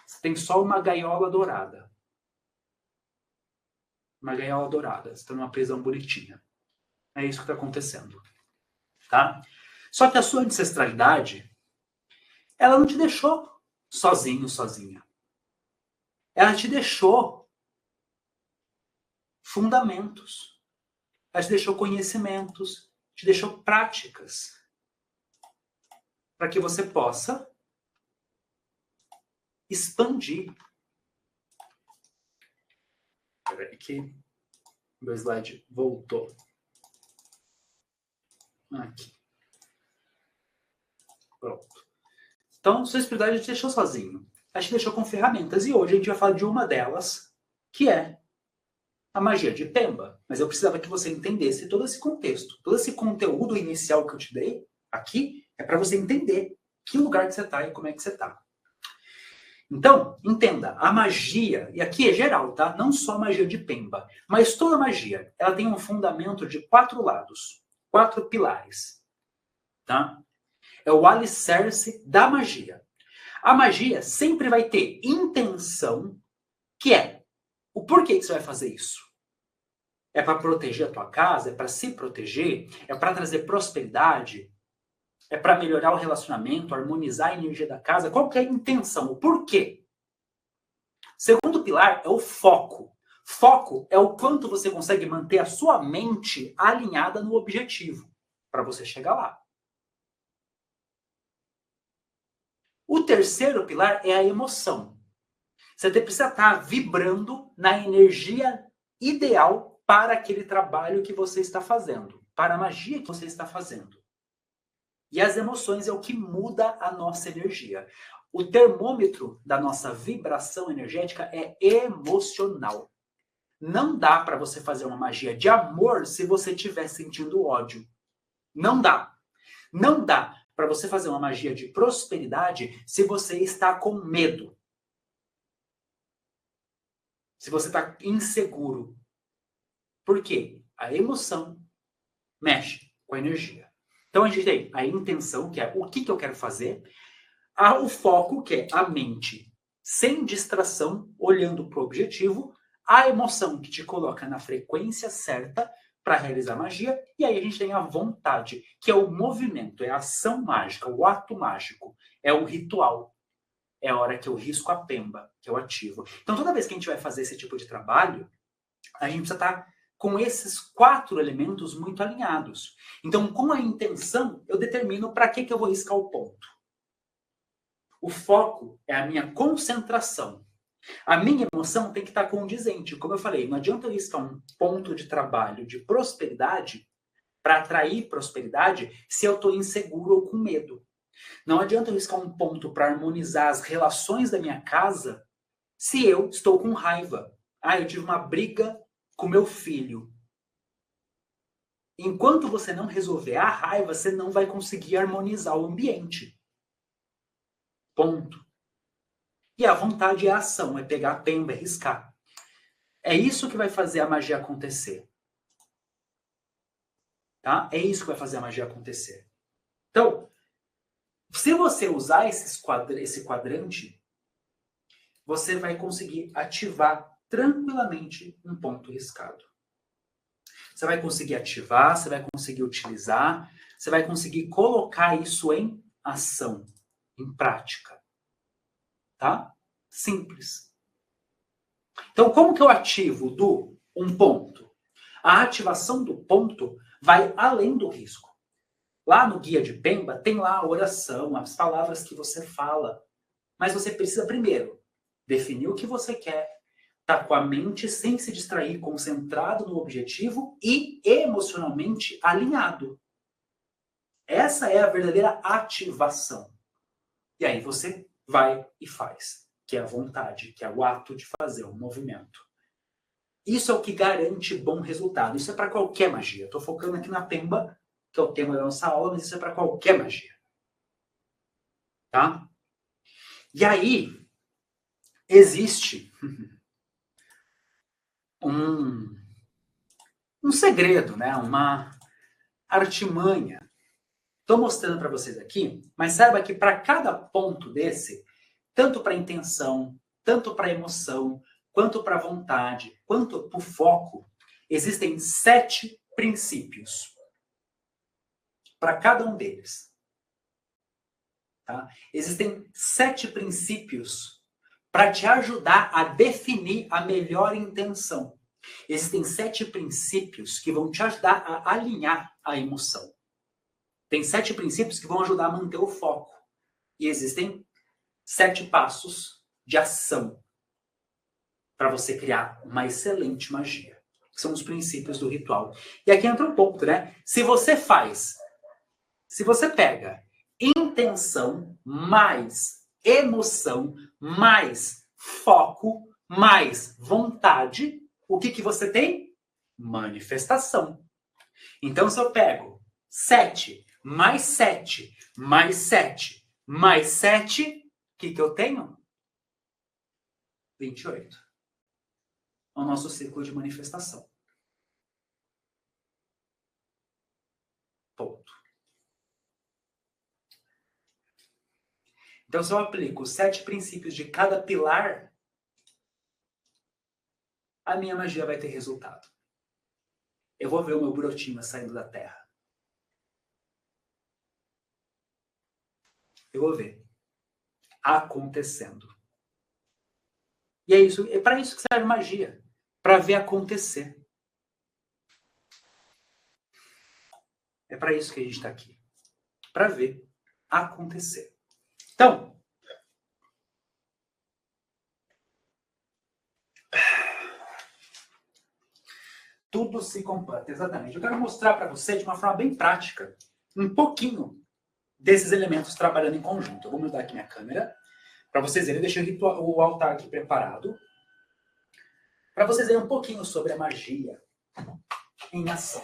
Você tem só uma gaiola dourada. Uma gaiola dourada. Você está numa prisão bonitinha. É isso que está acontecendo. Tá? Só que a sua ancestralidade, ela não te deixou sozinho, sozinha. Ela te deixou fundamentos. Ela te deixou conhecimentos, te deixou práticas para que você possa expandir. Espera aí que meu slide voltou. Aqui. Pronto. Então, sua espiritualidade te deixou sozinho. Ela te deixou com ferramentas. E hoje a gente vai falar de uma delas, que é a magia de Pemba. Mas eu precisava que você entendesse todo esse contexto. Todo esse conteúdo inicial que eu te dei aqui é para você entender que lugar que você está e como é que você está. Então, entenda, a magia, e aqui é geral, tá? Não só a magia de Pemba, mas toda magia, ela tem um fundamento de 4 lados, 4 pilares, tá? É o alicerce da magia. A magia sempre vai ter intenção, que é o porquê que você vai fazer isso. É para proteger a tua casa? É para se proteger? É para trazer prosperidade? É para melhorar o relacionamento, harmonizar a energia da casa? Qual que é a intenção? O porquê? Segundo pilar é o foco. Foco é o quanto você consegue manter a sua mente alinhada no objetivo, para você chegar lá. O terceiro pilar é a emoção. Você precisa estar vibrando na energia ideal para aquele trabalho que você está fazendo, para a magia que você está fazendo. E as emoções é o que muda a nossa energia. O termômetro da nossa vibração energética é emocional. Não dá para você fazer uma magia de amor se você estiver sentindo ódio. Não dá. Não dá para você fazer uma magia de prosperidade se você está com medo. Se você está inseguro. Por quê? A emoção mexe com a energia. Então a gente tem a intenção, que é o que eu quero fazer, o foco, que é a mente sem distração, olhando para o objetivo, a emoção que te coloca na frequência certa para realizar magia, e aí a gente tem a vontade, que é o movimento, é a ação mágica, o ato mágico, é o ritual. É a hora que eu risco a pemba, que eu ativo. Então toda vez que a gente vai fazer esse tipo de trabalho, a gente precisa estar com esses 4 elementos muito alinhados. Então, com a intenção, eu determino para que eu vou riscar o ponto. O foco é a minha concentração. A minha emoção tem que estar condizente. Como eu falei, não adianta eu riscar um ponto de trabalho de prosperidade para atrair prosperidade se eu estou inseguro ou com medo. Não adianta eu riscar um ponto para harmonizar as relações da minha casa se eu estou com raiva. Eu tive uma briga com meu filho. Enquanto você não resolver a raiva, você não vai conseguir harmonizar o ambiente. Ponto. E a vontade é a ação, é pegar a pemba, é riscar. É isso que vai fazer a magia acontecer. Tá? É isso que vai fazer a magia acontecer. Então, se você usar esse quadrante, você vai conseguir ativar tranquilamente um ponto riscado. Você vai conseguir ativar, você vai conseguir utilizar, você vai conseguir colocar isso em ação, em prática. Tá? Simples. Então, como que eu ativo um ponto? A ativação do ponto vai além do risco. Lá no Guia de Pemba tem lá a oração, as palavras que você fala. Mas você precisa primeiro definir o que você quer, tá com a mente sem se distrair, concentrado no objetivo e emocionalmente alinhado. Essa é a verdadeira ativação. E aí você vai e faz, que é a vontade, que é o ato de fazer, o movimento. Isso é o que garante bom resultado. Isso é para qualquer magia. Estou focando aqui na Pemba, que é o tema da nossa aula, mas isso é para qualquer magia. Tá? E aí, existe um segredo, né? Uma artimanha. Estou mostrando para vocês aqui, mas saiba que para cada ponto desse, tanto para intenção, tanto para emoção, quanto para vontade, quanto para o foco, existem 7 princípios para cada um deles. Tá? Existem 7 princípios para te ajudar a definir a melhor intenção. Existem 7 princípios que vão te ajudar a alinhar a emoção. Tem 7 princípios que vão ajudar a manter o foco. E existem 7 passos de ação para você criar uma excelente magia. São os princípios do ritual. E aqui entra um ponto, né? Se você pega intenção mais emoção mais foco mais vontade, o que você tem? Manifestação. Então, se eu pego 7 mais 7 mais 7 mais 7, o que eu tenho? 28. É o nosso ciclo de manifestação. Ponto. Então, se eu aplico os 7 princípios de cada pilar, a minha magia vai ter resultado. Eu vou ver o meu brotinho saindo da terra. Eu vou ver acontecendo. E é isso, é para isso que serve magia, para ver acontecer. É para isso que a gente está aqui, para ver acontecer. Então, tudo se completa, exatamente. Eu quero mostrar para você de uma forma bem prática um pouquinho desses elementos trabalhando em conjunto. Eu vou mudar aqui minha câmera para vocês verem. Eu deixei o altar aqui preparado para vocês verem um pouquinho sobre a magia em ação.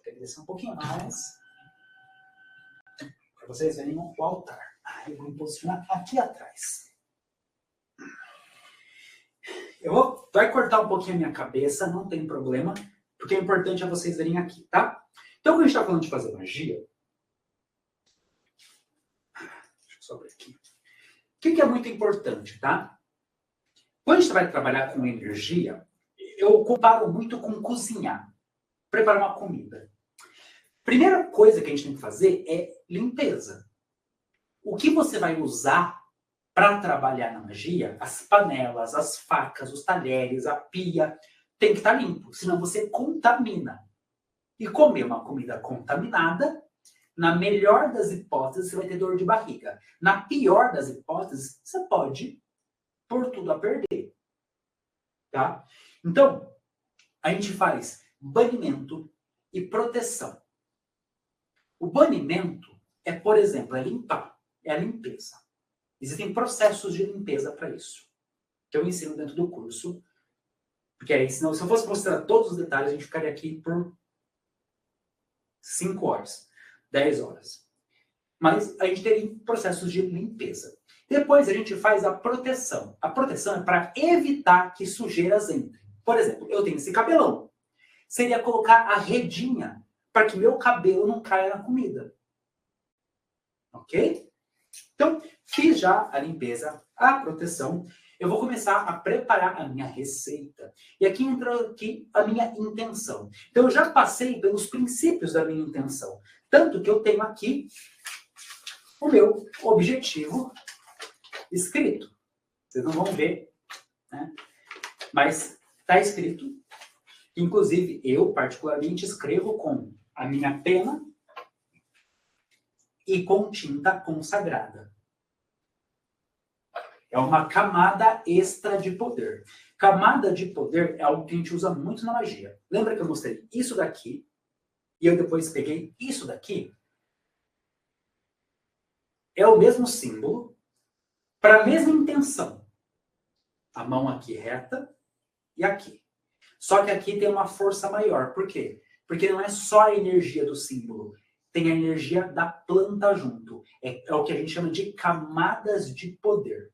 Vou descer um pouquinho mais para vocês verem o altar. Eu vou me posicionar aqui atrás. Vai cortar um pouquinho a minha cabeça, não tem problema, porque o importante é vocês verem aqui, tá? Então, quando a gente está falando de fazer magia, deixa eu só abrir aqui. O que é muito importante, tá? Quando a gente vai trabalhar com energia, eu comparo muito com cozinhar, preparar uma comida. Primeira coisa que a gente tem que fazer é limpeza. O que você vai usar para trabalhar na magia, as panelas, as facas, os talheres, a pia, tem que estar limpo, senão você contamina. E comer uma comida contaminada, na melhor das hipóteses, você vai ter dor de barriga. Na pior das hipóteses, você pode pôr tudo a perder. Tá? Então, a gente faz banimento e proteção. O banimento é, por exemplo, limpar, é a limpeza. Existem processos de limpeza para isso, que eu ensino dentro do curso. Porque aí, senão, se eu fosse mostrar todos os detalhes, a gente ficaria aqui por 5 horas, 10 horas. Mas a gente tem processos de limpeza. Depois a gente faz a proteção. A proteção é para evitar que sujeiras entrem. Por exemplo, eu tenho esse cabelão. Seria colocar a redinha para que meu cabelo não caia na comida. Ok? Então, fiz já a limpeza, a proteção. Eu vou começar a preparar a minha receita. E aqui entra a minha intenção. Então, eu já passei pelos princípios da minha intenção. Tanto que eu tenho aqui o meu objetivo escrito. Vocês não vão ver, né? Mas está escrito. Inclusive, eu particularmente escrevo com a minha pena e com tinta consagrada. É uma camada extra de poder. Camada de poder é algo que a gente usa muito na magia. Lembra que eu mostrei isso daqui e eu depois peguei isso daqui? É o mesmo símbolo para a mesma intenção. A mão aqui reta e aqui. Só que aqui tem uma força maior. Por quê? Porque não é só a energia do símbolo. Tem a energia da planta junto. É o que a gente chama de camadas de poder.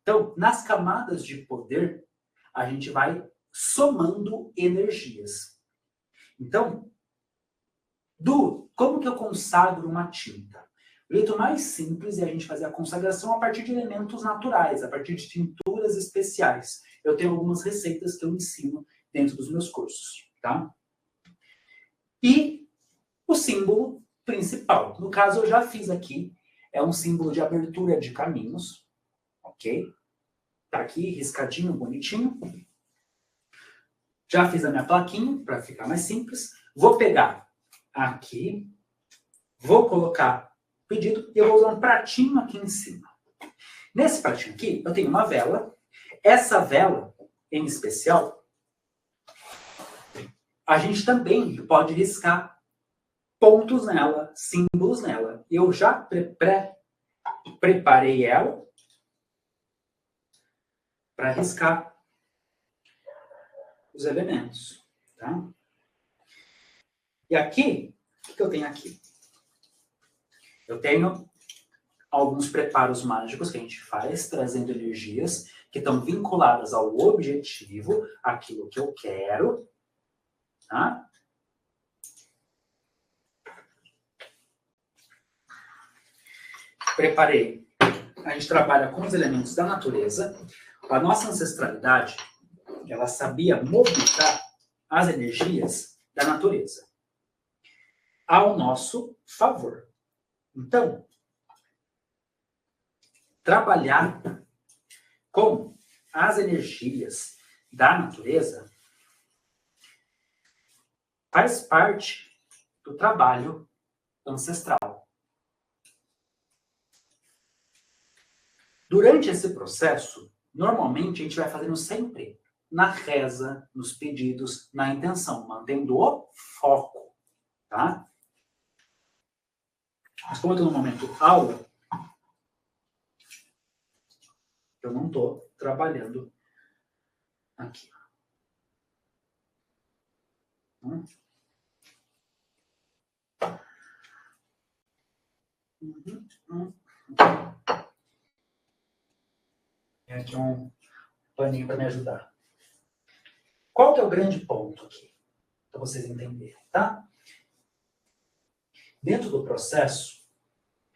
Então, nas camadas de poder, a gente vai somando energias. Então, como que eu consagro uma tinta? O jeito mais simples é a gente fazer a consagração a partir de elementos naturais, a partir de tinturas especiais. Eu tenho algumas receitas que eu ensino dentro dos meus cursos, tá? E o símbolo principal. No caso, eu já fiz aqui. É um símbolo de abertura de caminhos. Ok? Tá aqui, riscadinho, bonitinho. Já fiz a minha plaquinha, para ficar mais simples. Vou pegar aqui. Vou colocar o pedido. E eu vou usar um pratinho aqui em cima. Nesse pratinho aqui, eu tenho uma vela. Essa vela, em especial, a gente também pode riscar pontos nela, símbolos nela. Eu já preparei ela para riscar os elementos. Tá? E aqui, o que eu tenho aqui? Eu tenho alguns preparos mágicos que a gente faz, trazendo energias que estão vinculadas ao objetivo, aquilo que eu quero. Tá? Preparei. A gente trabalha com os elementos da natureza. A nossa ancestralidade, ela sabia movimentar as energias da natureza ao nosso favor. Então, trabalhar com as energias da natureza faz parte do trabalho ancestral. Durante esse processo, normalmente a gente vai fazendo sempre na reza, nos pedidos, na intenção, mantendo o foco, tá? Mas como eu estou no momento aula, eu não estou trabalhando aqui. Tem aqui um paninho para me ajudar. Qual que é o grande ponto aqui? Para vocês entenderem, tá? Dentro do processo,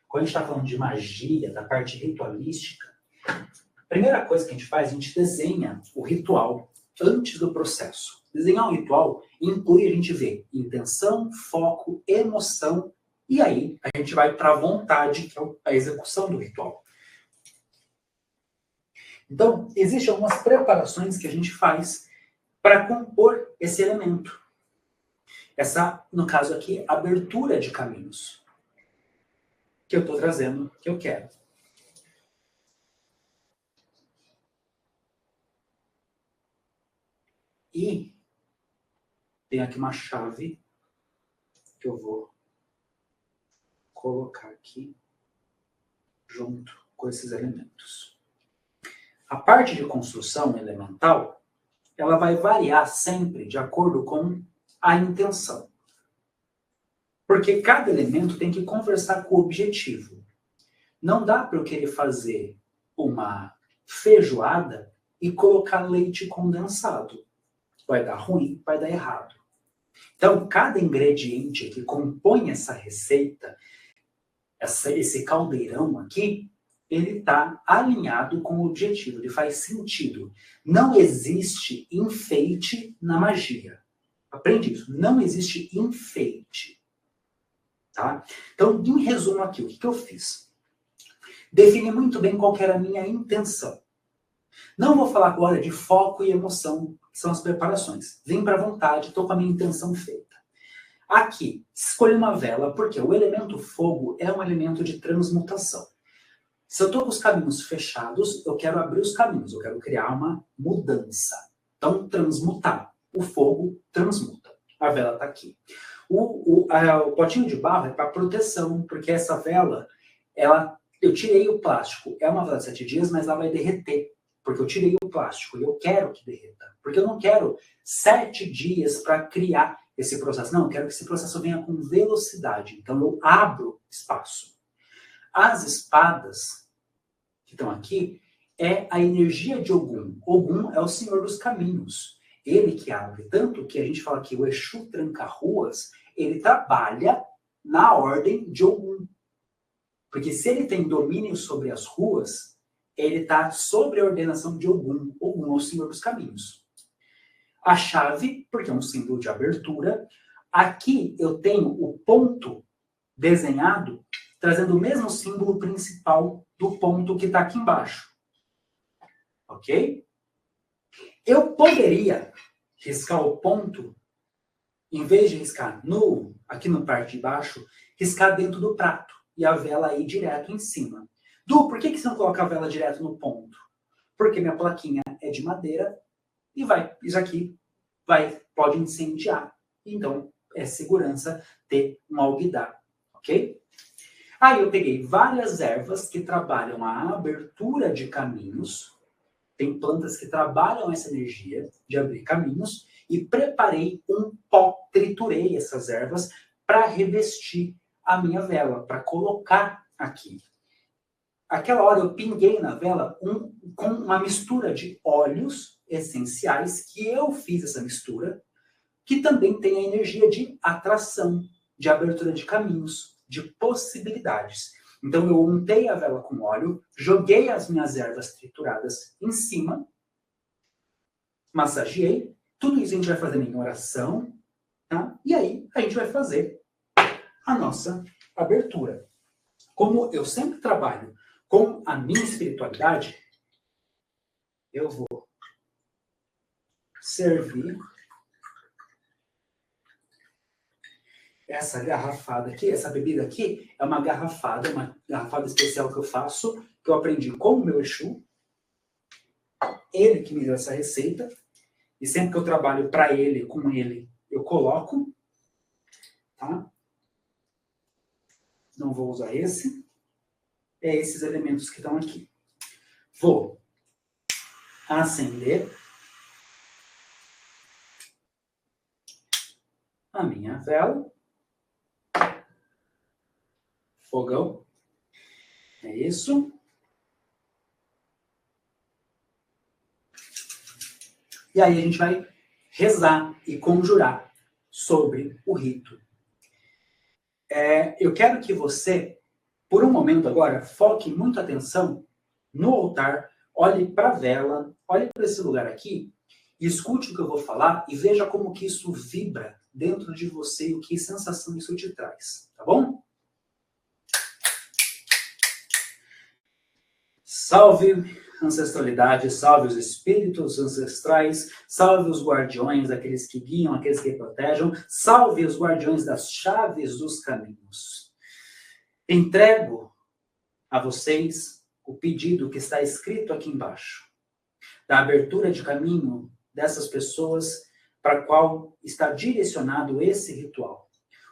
quando a gente está falando de magia, da parte ritualística, a primeira coisa que a gente faz, a gente desenha o ritual antes do processo. Desenhar um ritual inclui a gente ver intenção, foco, emoção, e aí a gente vai para a vontade, que é a execução do ritual. Então, existem algumas preparações que a gente faz para compor esse elemento. Essa, no caso aqui, abertura de caminhos. Que eu estou trazendo, que eu quero. E tem aqui uma chave que eu vou colocar aqui junto com esses elementos. A parte de construção elemental, ela vai variar sempre de acordo com a intenção. Porque cada elemento tem que conversar com o objetivo. Não dá para eu querer fazer uma feijoada e colocar leite condensado. Vai dar ruim, vai dar errado. Então, cada ingrediente que compõe essa receita, esse caldeirão aqui, ele está alinhado com o objetivo, ele faz sentido. Não existe enfeite na magia. Aprende isso. Não existe enfeite. Tá? Então, em resumo aqui, o que eu fiz? Defini muito bem qual que era a minha intenção. Não vou falar agora de foco e emoção, que são as preparações. Vem para a vontade, estou com a minha intenção feita. Aqui, escolhi uma vela, porque o elemento fogo é um elemento de transmutação. Se eu estou com os caminhos fechados, eu quero abrir os caminhos, eu quero criar uma mudança. Então, transmutar. O fogo transmuta. A vela está aqui. O potinho de barro é para proteção, porque essa vela, eu tirei o plástico. É uma vela de 7 dias, mas ela vai derreter. Porque eu tirei o plástico e eu quero que derreta. Porque eu não quero 7 dias para criar esse processo. Não, eu quero que esse processo venha com velocidade. Então, eu abro espaço. As espadas que estão aqui é a energia de Ogum. Ogum é o senhor dos caminhos. Ele que abre. Tanto que a gente fala que o Exu Tranca-Ruas, ele trabalha na ordem de Ogum. Porque se ele tem domínio sobre as ruas, ele está sob a ordenação de Ogum. Ogum é o senhor dos caminhos. A chave, porque é um símbolo de abertura. Aqui eu tenho o ponto desenhado, trazendo o mesmo símbolo principal do ponto que está aqui embaixo. Ok? Eu poderia riscar o ponto, em vez de riscar aqui no parte de baixo, riscar dentro do prato e a vela aí direto em cima. Du, por que você não coloca a vela direto no ponto? Porque minha plaquinha é de madeira e isso aqui pode incendiar. Então, é segurança ter um alguidar, ok? Aí eu peguei várias ervas que trabalham a abertura de caminhos. Tem plantas que trabalham essa energia de abrir caminhos e preparei um pó, triturei essas ervas para revestir a minha vela, para colocar aqui. Aquela hora eu pinguei na vela com uma mistura de óleos essenciais, que eu fiz essa mistura, que também tem a energia de atração, de abertura de caminhos, de possibilidades. Então eu untei a vela com óleo, joguei as minhas ervas trituradas em cima, massageei. Tudo isso a gente vai fazer em oração, tá? E aí a gente vai fazer a nossa abertura. Como eu sempre trabalho com a minha espiritualidade, eu vou servir essa garrafada aqui, essa bebida aqui, é uma garrafada especial que eu faço, que eu aprendi com o meu Exu, ele que me deu essa receita, E sempre que eu trabalho para ele, com ele, eu coloco, tá? Não vou usar esse. É esses elementos que estão aqui. Vou acender a minha vela. Fogão. É isso. E aí a gente vai rezar e conjurar sobre o rito. Eu quero que você, por um momento agora, foque muita atenção no altar, olhe para a vela, olhe para esse lugar aqui, e escute o que eu vou falar e veja como que isso vibra dentro de você e o que sensação isso te traz, tá bom? Salve ancestralidade, salve os espíritos ancestrais, salve os guardiões, aqueles que guiam, aqueles que protegem, salve os guardiões das chaves dos caminhos. Entrego a vocês o pedido que está escrito aqui embaixo, da abertura de caminho dessas pessoas para a qual está direcionado esse ritual.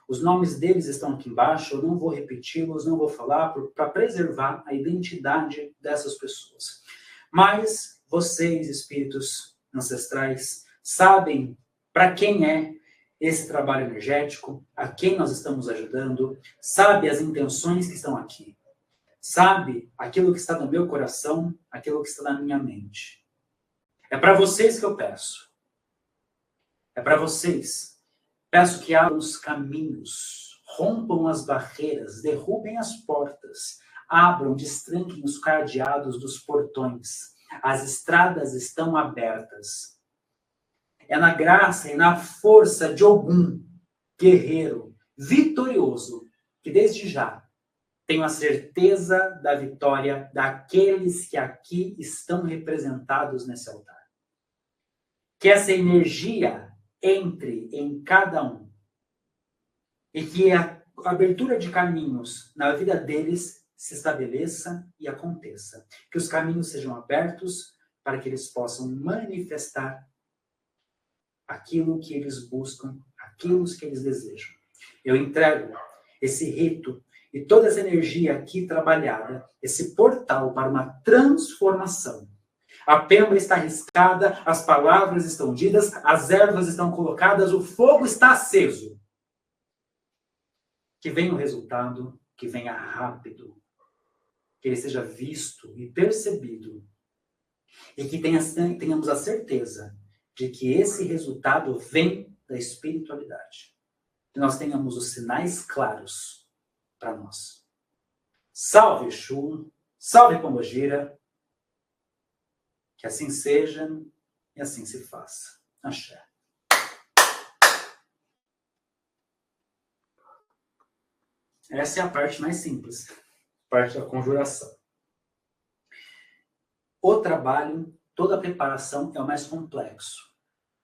Os nomes deles estão aqui embaixo, eu não vou repeti-los, não vou falar, para preservar a identidade dessas pessoas. Mas vocês, espíritos ancestrais, sabem para quem é esse trabalho energético, a quem nós estamos ajudando, sabe as intenções que estão aqui, sabe aquilo que está no meu coração, aquilo que está na minha mente. É para vocês que eu peço. É para vocês. Peço que abram os caminhos, rompam as barreiras, derrubem as portas, abram, destranquem os cadeados dos portões. As estradas estão abertas. É na graça e na força de Ogum, guerreiro, vitorioso, que desde já tenho a certeza da vitória daqueles que aqui estão representados nesse altar. Que essa energia entre em cada um e que a abertura de caminhos na vida deles se estabeleça e aconteça. Que os caminhos sejam abertos para que eles possam manifestar aquilo que eles buscam, aquilo que eles desejam. Eu entrego esse rito e toda essa energia aqui trabalhada, esse portal para uma transformação. A pemba está riscada, as palavras estão ditas, as ervas estão colocadas, o fogo está aceso. Que venha o resultado, que venha rápido, que ele seja visto e percebido, e que tenhamos a certeza de que esse resultado vem da espiritualidade. Que nós tenhamos os sinais claros para nós. Salve Exu, salve Pombogira, que assim seja e assim se faça. Axé. Essa é a parte mais simples, parte da conjuração. O trabalho, toda a preparação é o mais complexo.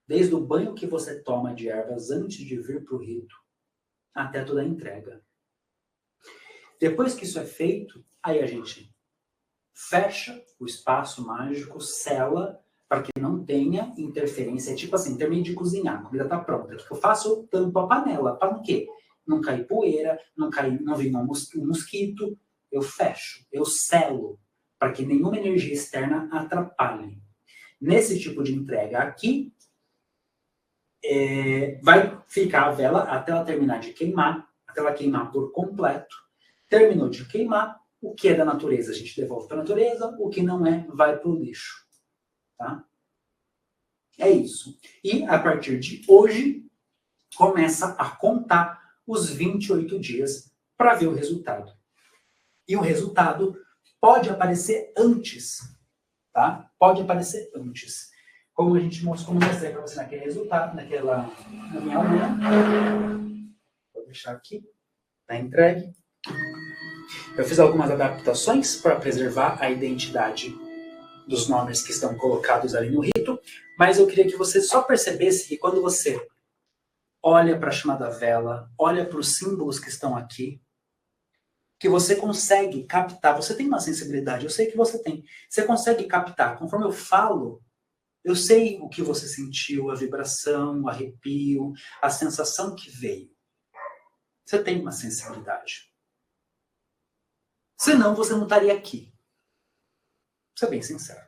Desde o banho que você toma de ervas antes de vir para o rito, até toda a entrega. Depois que isso é feito, aí a gente fecha o espaço mágico, sela, para que não tenha interferência. É tipo assim, terminei de cozinhar, a comida está pronta. O que eu faço? Eu tampo a panela. Para o quê? Não cair poeira, não vir um mosquito. Eu fecho, eu selo, para que nenhuma energia externa atrapalhe. Nesse tipo de entrega aqui, vai ficar a vela até ela terminar de queimar, até ela queimar por completo. Terminou de queimar, o que é da natureza a gente devolve para a natureza, o que não é, vai para o lixo. Tá? É isso. E a partir de hoje, começa a contar os 28 dias para ver o resultado. E o resultado pode aparecer antes. Tá? Pode aparecer antes. Como a gente mostrou, como eu mostrei para você naquele resultado, na minha aula. Vou deixar aqui. Está entregue. Eu fiz algumas adaptações para preservar a identidade dos nomes que estão colocados ali no rito, mas eu queria que você só percebesse que quando você olha para a chama da vela, olha para os símbolos que estão aqui, que você consegue captar, você tem uma sensibilidade, eu sei que você tem, você consegue captar, conforme eu falo, Eu sei o que você sentiu, a vibração, o arrepio, a sensação que veio. Você tem uma sensibilidade. Senão, você não estaria aqui. Vou ser bem sincero.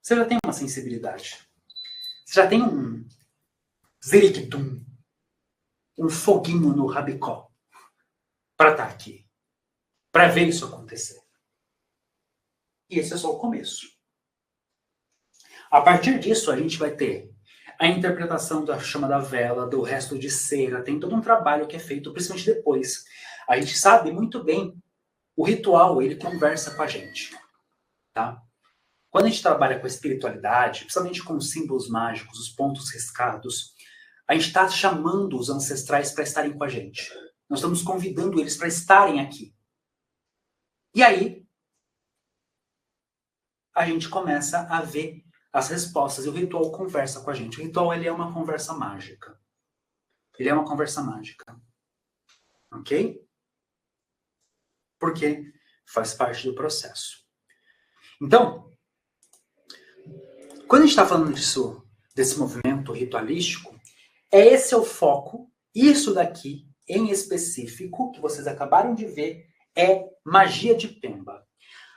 Você já tem uma sensibilidade. Você já tem um ziriguidum, um foguinho no rabicó para estar aqui, para ver isso acontecer. E esse é só o começo. A partir disso, a gente vai ter a interpretação da chama da vela, do resto de cera, tem todo um trabalho que é feito, principalmente depois. A gente sabe muito bem, o ritual, ele conversa com a gente. Tá? Quando a gente trabalha com a espiritualidade, principalmente com os símbolos mágicos, os pontos riscados, a gente está chamando os ancestrais para estarem com a gente. Nós estamos convidando eles para estarem aqui. E aí, a gente começa a ver as respostas. E o ritual conversa com a gente. O ritual, ele é uma conversa mágica. Ele é uma conversa mágica. Ok? Porque faz parte do processo. Então, quando a gente está falando disso, desse movimento ritualístico, esse é o foco. Isso daqui, em específico, que vocês acabaram de ver, é magia de Pemba.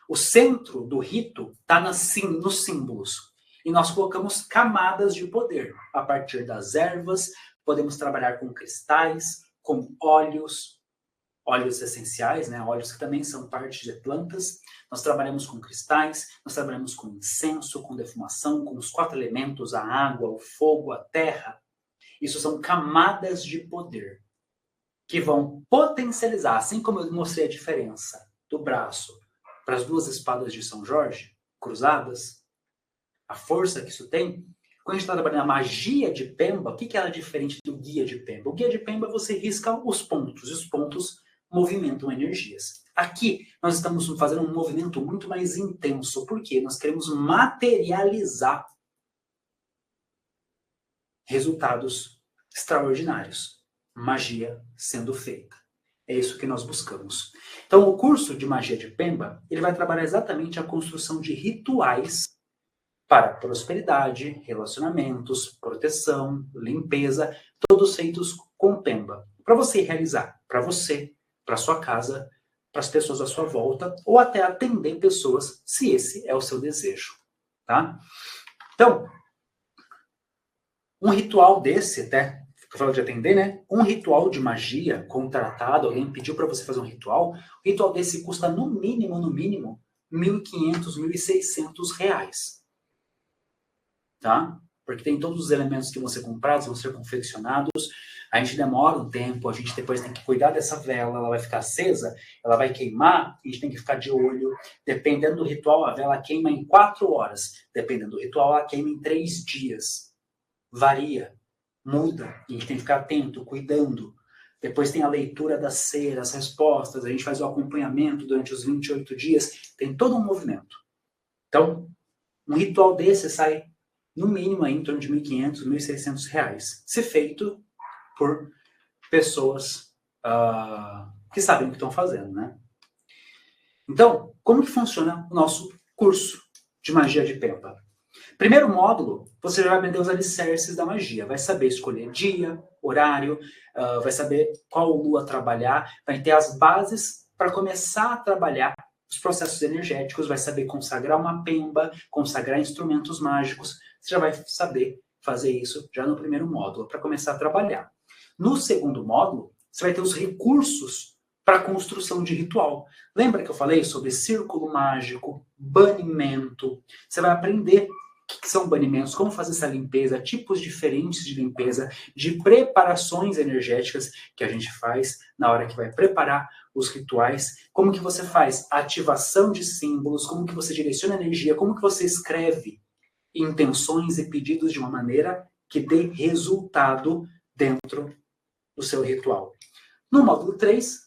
O centro do rito está nos símbolos. E nós colocamos camadas de poder. A partir das ervas, podemos trabalhar com cristais, com óleos essenciais, né? Óleos que também são parte de plantas. Nós trabalhamos com cristais, nós trabalhamos com incenso, com defumação, com os 4 elementos, a água, o fogo, a terra. Isso são camadas de poder que vão potencializar, assim como eu mostrei a diferença do braço para as 2 espadas de São Jorge, cruzadas, a força que isso tem. Quando a gente está trabalhando a magia de Pemba, o que ela é diferente do guia de Pemba? O guia de Pemba, você risca os pontos, e os pontos movimentam energias. Aqui, nós estamos fazendo um movimento muito mais intenso, porque nós queremos materializar resultados extraordinários. Magia sendo feita. É isso que nós buscamos. Então, o curso de magia de Pemba, ele vai trabalhar exatamente a construção de rituais para prosperidade, relacionamentos, proteção, limpeza, todos feitos com Pemba. Para você realizar, para você, para sua casa, para as pessoas à sua volta, ou até atender pessoas, se esse é o seu desejo. Tá? Então, um ritual desse, até que eu falo de atender, né? Um ritual de magia contratado, alguém pediu para você fazer um ritual desse custa no mínimo, R$ 1.500, R$ 1.600. Tá? Porque tem todos os elementos que vão ser comprados, vão ser confeccionados. A gente demora um tempo, a gente depois tem que cuidar dessa vela, ela vai ficar acesa, ela vai queimar, a gente tem que ficar de olho. Dependendo do ritual, a vela queima em 4 horas. Dependendo do ritual, ela queima em 3 dias. Varia, muda, e a gente tem que ficar atento, cuidando. Depois tem a leitura da cera, as respostas, a gente faz o acompanhamento durante os 28 dias, tem todo um movimento. Então, um ritual desse sai, no mínimo, aí, em torno de R$ 1.500, R$ 1.600, se feito por pessoas que sabem o que estão fazendo, né? Então, como que funciona o nosso curso de magia de Pemba? Primeiro módulo, você já vai aprender os alicerces da magia. Vai saber escolher dia, horário, vai saber qual lua trabalhar, vai ter as bases para começar a trabalhar os processos energéticos, vai saber consagrar uma Pemba, consagrar instrumentos mágicos. Você já vai saber fazer isso já no primeiro módulo, para começar a trabalhar. No segundo módulo, você vai ter os recursos para a construção de ritual. Lembra que eu falei sobre círculo mágico, banimento? Você vai aprender o que são banimentos, como fazer essa limpeza, tipos diferentes de limpeza, de preparações energéticas que a gente faz na hora que vai preparar os rituais, como que você faz a ativação de símbolos, como que você direciona a energia, como que você escreve intenções e pedidos de uma maneira que dê resultado dentro do seu ritual. No módulo 3,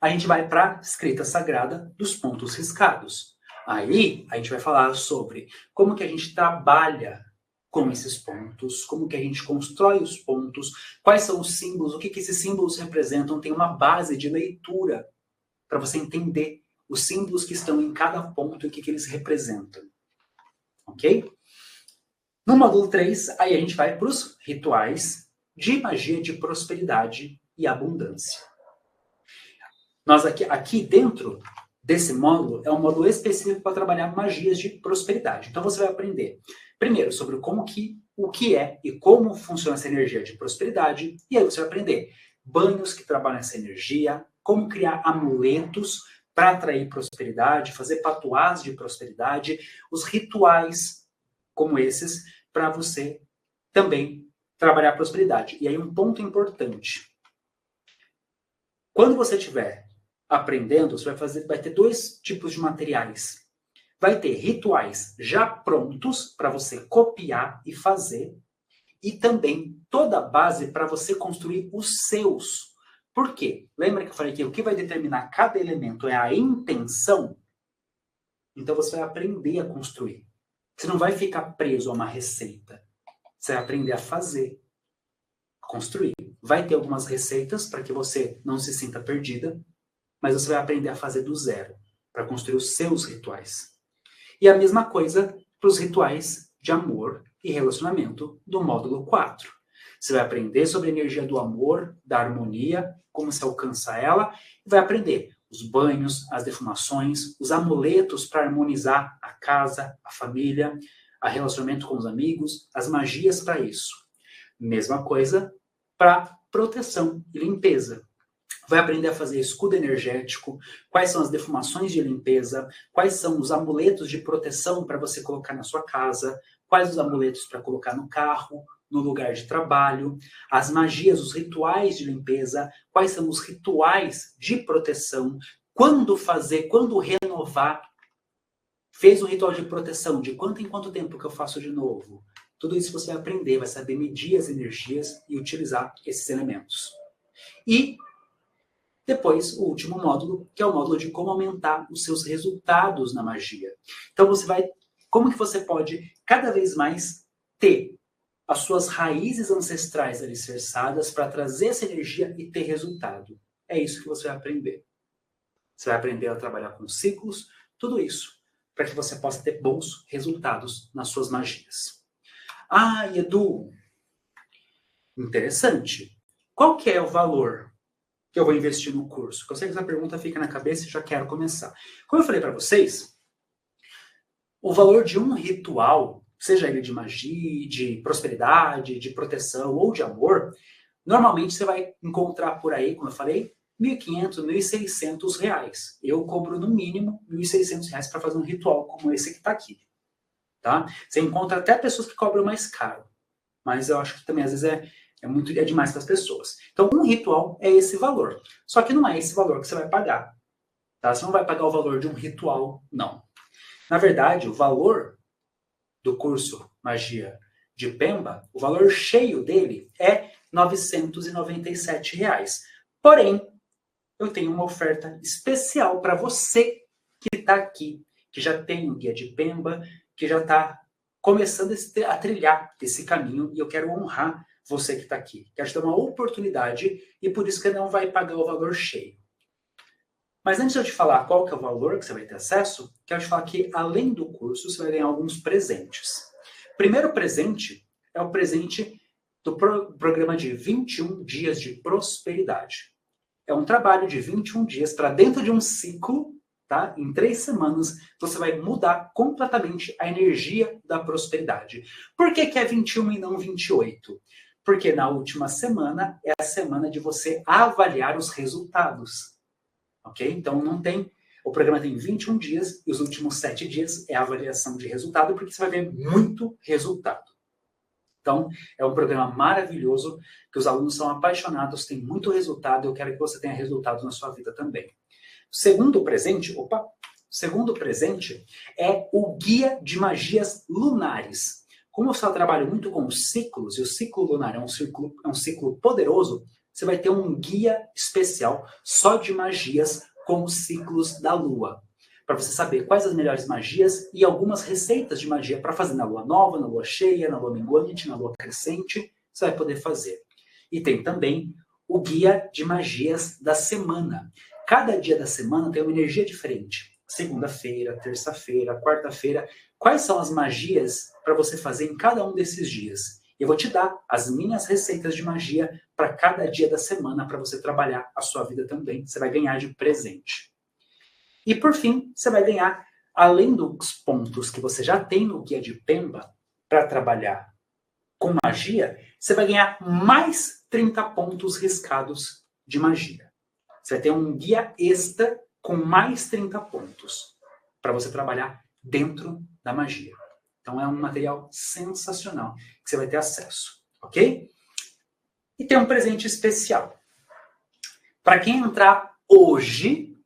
a gente vai para a escrita sagrada dos pontos riscados. Aí, a gente vai falar sobre como que a gente trabalha com esses pontos, como que a gente constrói os pontos, quais são os símbolos, o que esses símbolos representam. Tem uma base de leitura para você entender os símbolos que estão em cada ponto e o que eles representam. Ok? No módulo 3, aí a gente vai para os rituais de magia de prosperidade e abundância. Nós aqui dentro desse módulo, é um módulo específico para trabalhar magias de prosperidade. Então você vai aprender, primeiro, sobre o que é e como funciona essa energia de prosperidade, e aí você vai aprender banhos que trabalham essa energia, como criar amuletos para atrair prosperidade, fazer patuás de prosperidade, os rituais como esses, para você também trabalhar a prosperidade. E aí um ponto importante. Quando você estiver aprendendo, você vai ter dois tipos de materiais. Vai ter rituais já prontos para você copiar e fazer, e também toda a base para você construir os seus. Por quê? Lembra que eu falei que o que vai determinar cada elemento é a intenção? Então você vai aprender a construir. Você não vai ficar preso a uma receita. Você vai aprender a fazer, a construir. Vai ter algumas receitas para que você não se sinta perdida, mas você vai aprender a fazer do zero, para construir os seus rituais. E a mesma coisa para os rituais de amor e relacionamento do módulo 4. Você vai aprender sobre a energia do amor, da harmonia, como se alcança ela, e vai aprender os banhos, as defumações, os amuletos para harmonizar a casa, a família, o relacionamento com os amigos, as magias para isso. Mesma coisa para proteção e limpeza. Vai aprender a fazer escudo energético, quais são as defumações de limpeza, quais são os amuletos de proteção para você colocar na sua casa, quais os amuletos para colocar no carro, no lugar de trabalho, as magias, os rituais de limpeza, quais são os rituais de proteção, quando fazer, quando renovar. Fez um ritual de proteção, de quanto em quanto tempo que eu faço de novo? Tudo isso você vai aprender, vai saber medir as energias e utilizar esses elementos. E depois, o último módulo, que é o módulo de como aumentar os seus resultados na magia. Então, como que você pode cada vez mais ter as suas raízes ancestrais alicerçadas para trazer essa energia e ter resultado. É isso que você vai aprender. Você vai aprender a trabalhar com ciclos, tudo isso, para que você possa ter bons resultados nas suas magias. Ah, Edu, interessante. Qual que é o valor que eu vou investir no curso? Porque eu sei que essa pergunta fica na cabeça e já quero começar. Como eu falei para vocês, o valor de um ritual, seja ele de magia, de prosperidade, de proteção ou de amor, normalmente você vai encontrar por aí, como eu falei, R$1.500, R$1.600. Eu cobro no mínimo R$1.600 para fazer um ritual como esse que está aqui. Tá? Você encontra até pessoas que cobram mais caro, mas eu acho que também às vezes é demais para as pessoas. Então, um ritual é esse valor. Só que não é esse valor que você vai pagar. Tá? Você não vai pagar o valor de um ritual, não. Na verdade, o valor do curso Magia de Pemba, o valor cheio dele é R$997. Porém, eu tenho uma oferta especial para você que está aqui, que já tem o Guia de Pemba, que já está começando a trilhar esse caminho, e eu quero honrar você que está aqui. Quero te dar uma oportunidade, e por isso que não vai pagar o valor cheio. Mas antes de eu te falar qual que é o valor que você vai ter acesso, quero te falar que, além do curso, você vai ganhar alguns presentes. O primeiro presente é o presente do programa de 21 dias de prosperidade. É um trabalho de 21 dias para dentro de um ciclo, tá? Em 3 semanas, você vai mudar completamente a energia da prosperidade. Por que é 21 e não 28? Porque na última semana é a semana de você avaliar os resultados. Ok? Então o programa tem 21 dias e os últimos 7 dias é a avaliação de resultado, porque você vai ver muito resultado. Então, é um programa maravilhoso, que os alunos são apaixonados, tem muito resultado, eu quero que você tenha resultados na sua vida também. O segundo presente é o Guia de Magias Lunares. Como eu só trabalho muito com ciclos, e o ciclo lunar é um ciclo poderoso, você vai ter um guia especial só de magias com os ciclos da Lua. Para você saber quais as melhores magias e algumas receitas de magia para fazer na Lua Nova, na Lua Cheia, na Lua Minguante, na Lua Crescente, você vai poder fazer. E tem também o Guia de Magias da Semana. Cada dia da semana tem uma energia diferente. segunda-feira, terça-feira, quarta-feira, quais são as magias para você fazer em cada um desses dias. Eu vou te dar as minhas receitas de magia para cada dia da semana, para você trabalhar a sua vida também. Você vai ganhar de presente. E por fim, você vai ganhar, além dos pontos que você já tem no Guia de Pemba para trabalhar com magia, você vai ganhar mais 30 pontos riscados de magia. Você vai ter um guia extra com mais 30 pontos para você trabalhar dentro da magia. Então é um material sensacional que você vai ter acesso, ok? E tem um presente especial. Para quem entrar hoje,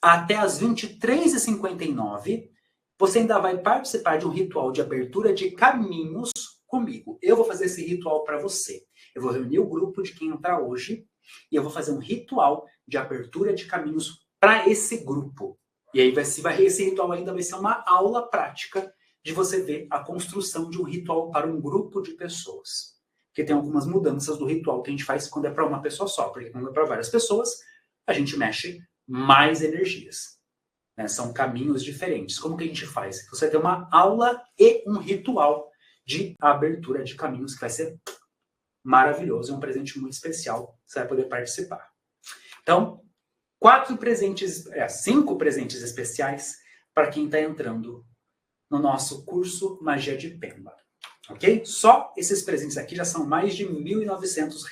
até as 23h59, você ainda vai participar de um ritual de abertura de caminhos comigo. Eu vou fazer esse ritual para você. Eu vou reunir o grupo de quem entrar hoje e eu vou fazer um ritual de abertura de caminhos para esse grupo. E aí esse ritual ainda vai ser uma aula prática de você ver a construção de um ritual para um grupo de pessoas. Porque tem algumas mudanças do ritual que a gente faz quando é para uma pessoa só. Porque quando é para várias pessoas, a gente mexe mais energias. Né? São caminhos diferentes. Como que a gente faz? Você vai ter uma aula e um ritual de abertura de caminhos que vai ser maravilhoso. É um presente muito especial. Você vai poder participar. Então, 5 presentes especiais para quem está entrando no nosso curso Magia de Pemba. Ok? Só esses presentes aqui já são mais de R$ 1.900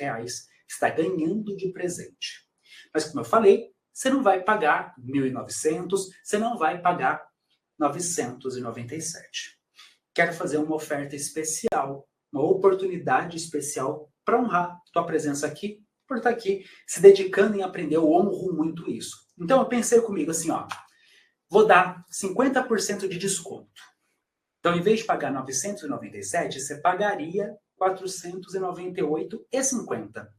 que está ganhando de presente. Mas como eu falei, você não vai pagar 1.900, você não vai pagar 997. Quero fazer uma oferta especial, uma oportunidade especial para honrar tua presença aqui, por estar aqui se dedicando em aprender. Eu honro muito isso. Então eu pensei comigo assim, ó, vou dar 50% de desconto. Então, em vez de pagar 997, você pagaria 498,50.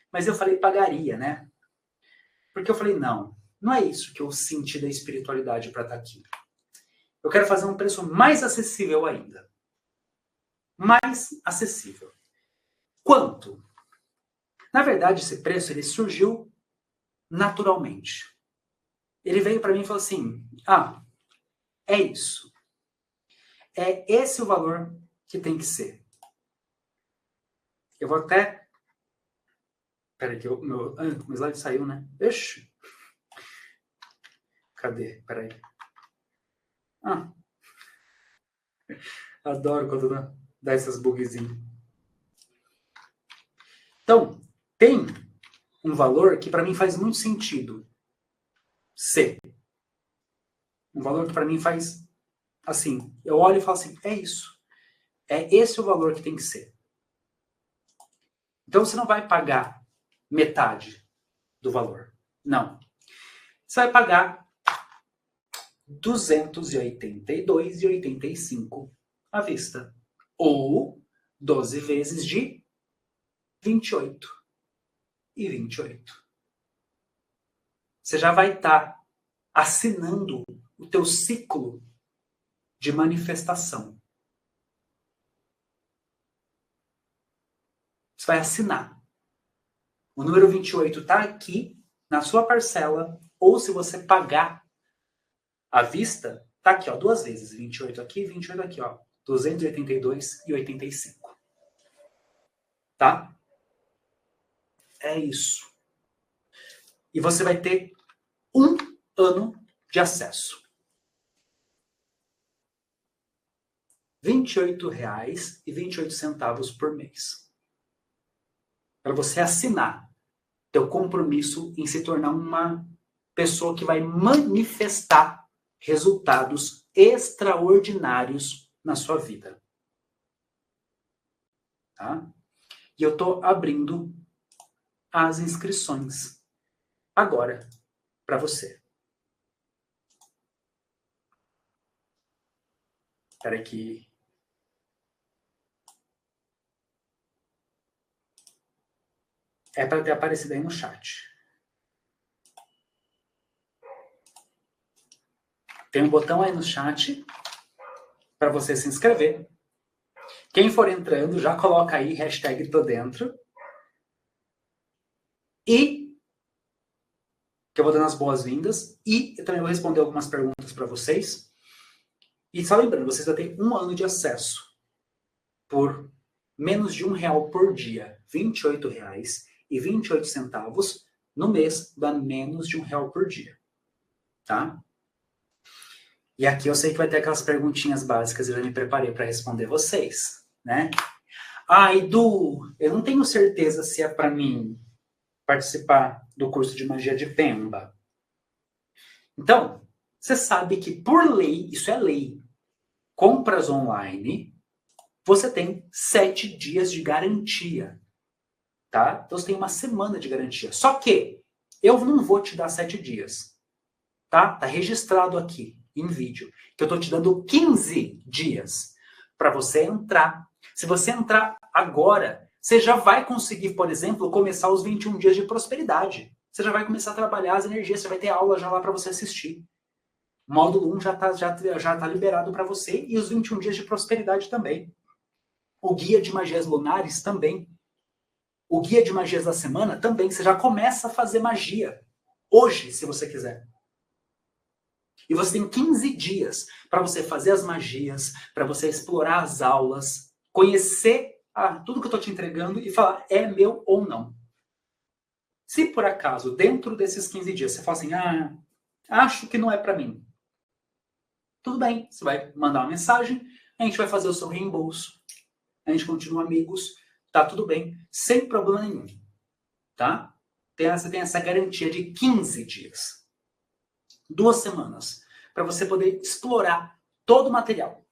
Mas eu falei pagaria, né? Porque eu falei, não é isso que eu senti da espiritualidade para estar aqui. Eu quero fazer um preço mais acessível ainda. Mais acessível. Quanto? Na verdade, esse preço ele surgiu naturalmente. Ele veio para mim e falou assim, é isso. É esse o valor que tem que ser. Eu vou até... Peraí, que meu slide saiu, né? Ixi. Cadê? Peraí. Adoro quando dá essas bugzinhas. Então, tem um valor que para mim faz muito sentido ser. Um valor que para mim faz assim. Eu olho e falo assim, é isso. É esse o valor que tem que ser. Então você não vai pagar metade do valor. Não. Você vai pagar R$ 282,85 à vista. Ou 12 vezes de 28,28. Você já vai estar assinando o teu ciclo de manifestação. Você vai assinar. O número 28 está aqui na sua parcela, ou se você pagar à vista, está aqui, ó, 2 vezes. 28 aqui, 28 aqui, ó. 282,85. Tá? É isso. E você vai ter 1 ano de acesso. R$ 28,28 por mês. Para você assinar teu compromisso em se tornar uma pessoa que vai manifestar resultados extraordinários na sua vida. Tá? E eu estou abrindo as inscrições agora para você. Espera aqui. É para ter aparecido aí no chat. Tem um botão aí no chat para você se inscrever. Quem for entrando, já coloca aí hashtag tô dentro. E que eu eu vou dando as boas-vindas e eu também vou responder algumas perguntas para vocês. E só lembrando, vocês vão ter 1 ano de acesso por menos de R$1 por dia. R$28,28 no mês dá menos de R$1 por dia. Tá? E aqui eu sei que vai ter aquelas perguntinhas básicas, eu já me preparei para responder vocês, né? Edu, eu não tenho certeza se é para mim participar do curso de magia de Pemba. Então, você sabe que por lei, isso é lei, compras online, você tem 7 dias de garantia, tá? Então você tem 1 semana de garantia. Só que eu não vou te dar 7 dias, tá? Tá registrado aqui em vídeo que eu tô te dando 15 dias para você entrar. Se você entrar agora, você já vai conseguir, por exemplo, começar os 21 dias de prosperidade. Você já vai começar a trabalhar as energias, você vai ter aula já lá para você assistir. O módulo 1 já tá liberado para você e os 21 dias de prosperidade também. O guia de magias lunares também. O guia de magias da semana também. Você já começa a fazer magia hoje, se você quiser. E você tem 15 dias para você fazer as magias, para você explorar as aulas, conhecer tudo que eu estou te entregando e falar, é meu ou não. Se por acaso, dentro desses 15 dias, você fala assim, acho que não é para mim. Tudo bem, você vai mandar uma mensagem, a gente vai fazer o seu reembolso, a gente continua amigos, tá tudo bem, sem problema nenhum. Tá? Você tem essa garantia de 15 dias. 2 semanas, para você poder explorar todo o material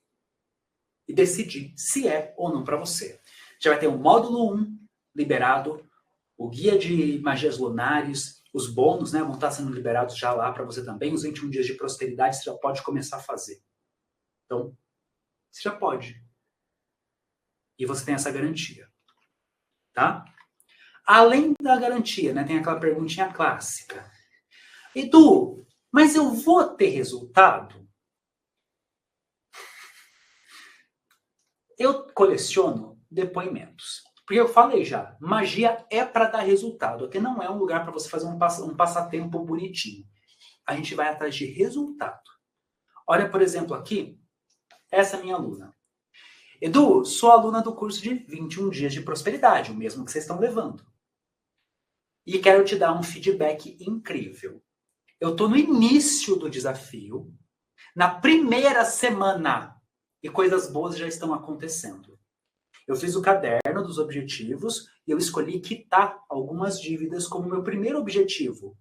e decidir se é ou não para você. Já vai ter o módulo 1 liberado, o guia de magias lunares, os bônus, né, vão estar sendo liberados já lá para você também, os 21 dias de prosperidade você já pode começar a fazer. Então, você já pode. E você tem essa garantia. Tá? Além da garantia, né, tem aquela perguntinha clássica. Edu, mas eu vou ter resultado? Eu coleciono depoimentos. Porque eu falei já, magia é para dar resultado. Aqui não é um lugar para você fazer um passatempo bonitinho. A gente vai atrás de resultado. Olha, por exemplo, aqui, essa é a minha aluna. Edu, sou aluna do curso de 21 dias de prosperidade, o mesmo que vocês estão levando. E quero te dar um feedback incrível. Eu estou no início do desafio, na primeira semana, e coisas boas já estão acontecendo. Eu fiz o caderno dos objetivos e eu escolhi quitar algumas dívidas como meu primeiro objetivo.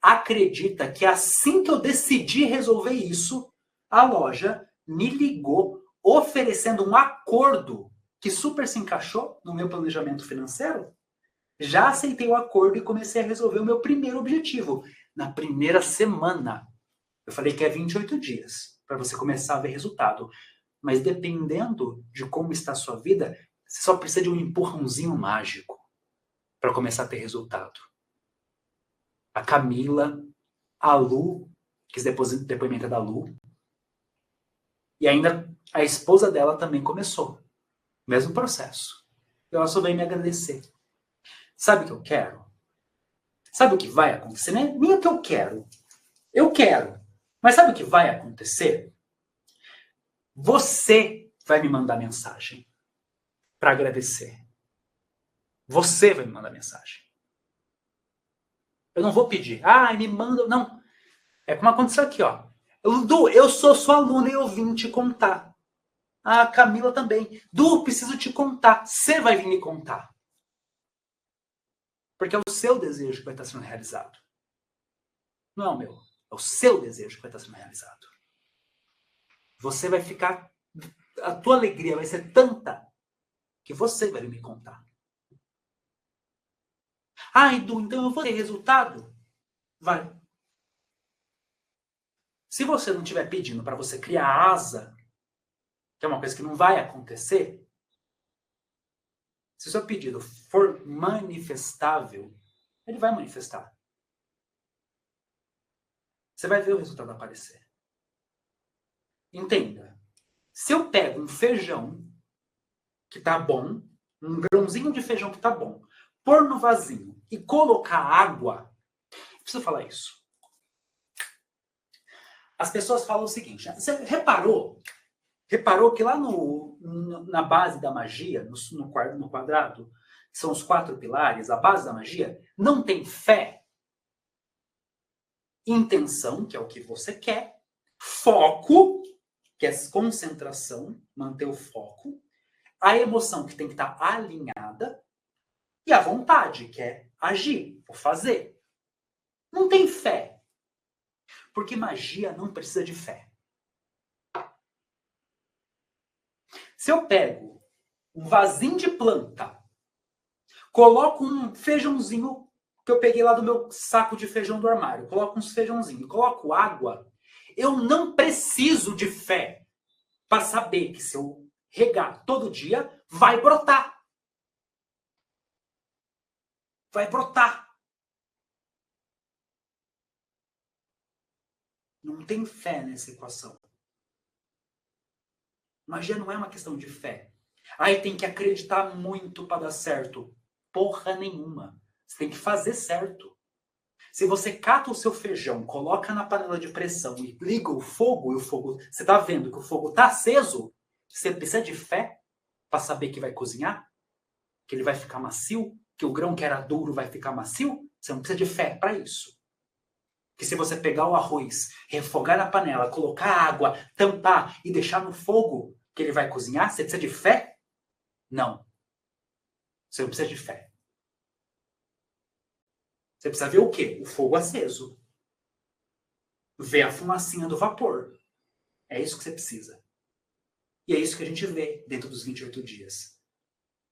Acredita que assim que eu decidi resolver isso, a loja me ligou oferecendo um acordo que super se encaixou no meu planejamento financeiro? Já aceitei o acordo e comecei a resolver o meu primeiro objetivo. Na primeira semana. Eu falei que é 28 dias para você começar a ver resultado. Mas dependendo de como está a sua vida, você só precisa de um empurrãozinho mágico para começar a ter resultado. A Camila, a Lu, que esse depoimento é da Lu, e ainda a esposa dela também começou. Mesmo processo. E ela só veio me agradecer. Sabe o que eu quero? Sabe o que vai acontecer? Não é nem o que eu quero. Eu quero. Mas sabe o que vai acontecer? Você vai me mandar mensagem para agradecer. Você vai me mandar mensagem. Eu não vou pedir. Me manda. Não. É como aconteceu aqui, ó. Du, eu sou sua aluna e eu vim te contar. A Camila também. Du, preciso te contar. Você vai vir me contar. Porque é o seu desejo que vai estar sendo realizado. Não é o meu. É o seu desejo que vai estar sendo realizado. Você vai ficar... A tua alegria vai ser tanta que você vai me contar. Edu, então eu vou ter resultado? Vai. Se você não estiver pedindo para você criar asa, que é uma coisa que não vai acontecer, se o seu pedido for manifestável, ele vai manifestar. Você vai ver o resultado aparecer. Entenda. Se eu pego um feijão que tá bom, um grãozinho de feijão que tá bom, pôr no vasinho e colocar água, preciso falar isso. As pessoas falam o seguinte, você reparou que lá na base da magia, no quadrado, que são os 4 pilares, a base da magia, não tem fé, intenção, que é o que você quer, foco, que é concentração, manter o foco, a emoção, que tem que estar alinhada, e a vontade, que é agir, ou fazer. Não tem fé. Porque magia não precisa de fé. Se eu pego um vasinho de planta, coloco um feijãozinho que eu peguei lá do meu saco de feijão do armário, coloco uns feijãozinhos, coloco água, eu não preciso de fé para saber que se eu regar todo dia, vai brotar. Vai brotar. Não tem fé nessa equação. Magia não é uma questão de fé. Aí tem que acreditar muito para dar certo. Porra nenhuma. Você tem que fazer certo. Se você cata o seu feijão, coloca na panela de pressão e liga o fogo, e o fogo, você está vendo que o fogo está aceso, você precisa de fé para saber que vai cozinhar? Que ele vai ficar macio? Que o grão que era duro vai ficar macio? Você não precisa de fé para isso. Que se você pegar o arroz, refogar na panela, colocar água, tampar e deixar no fogo, que ele vai cozinhar, você precisa de fé? Não. Você não precisa de fé. Você precisa ver o quê? O fogo aceso. Ver a fumacinha do vapor. É isso que você precisa. E é isso que a gente vê dentro dos 28 dias.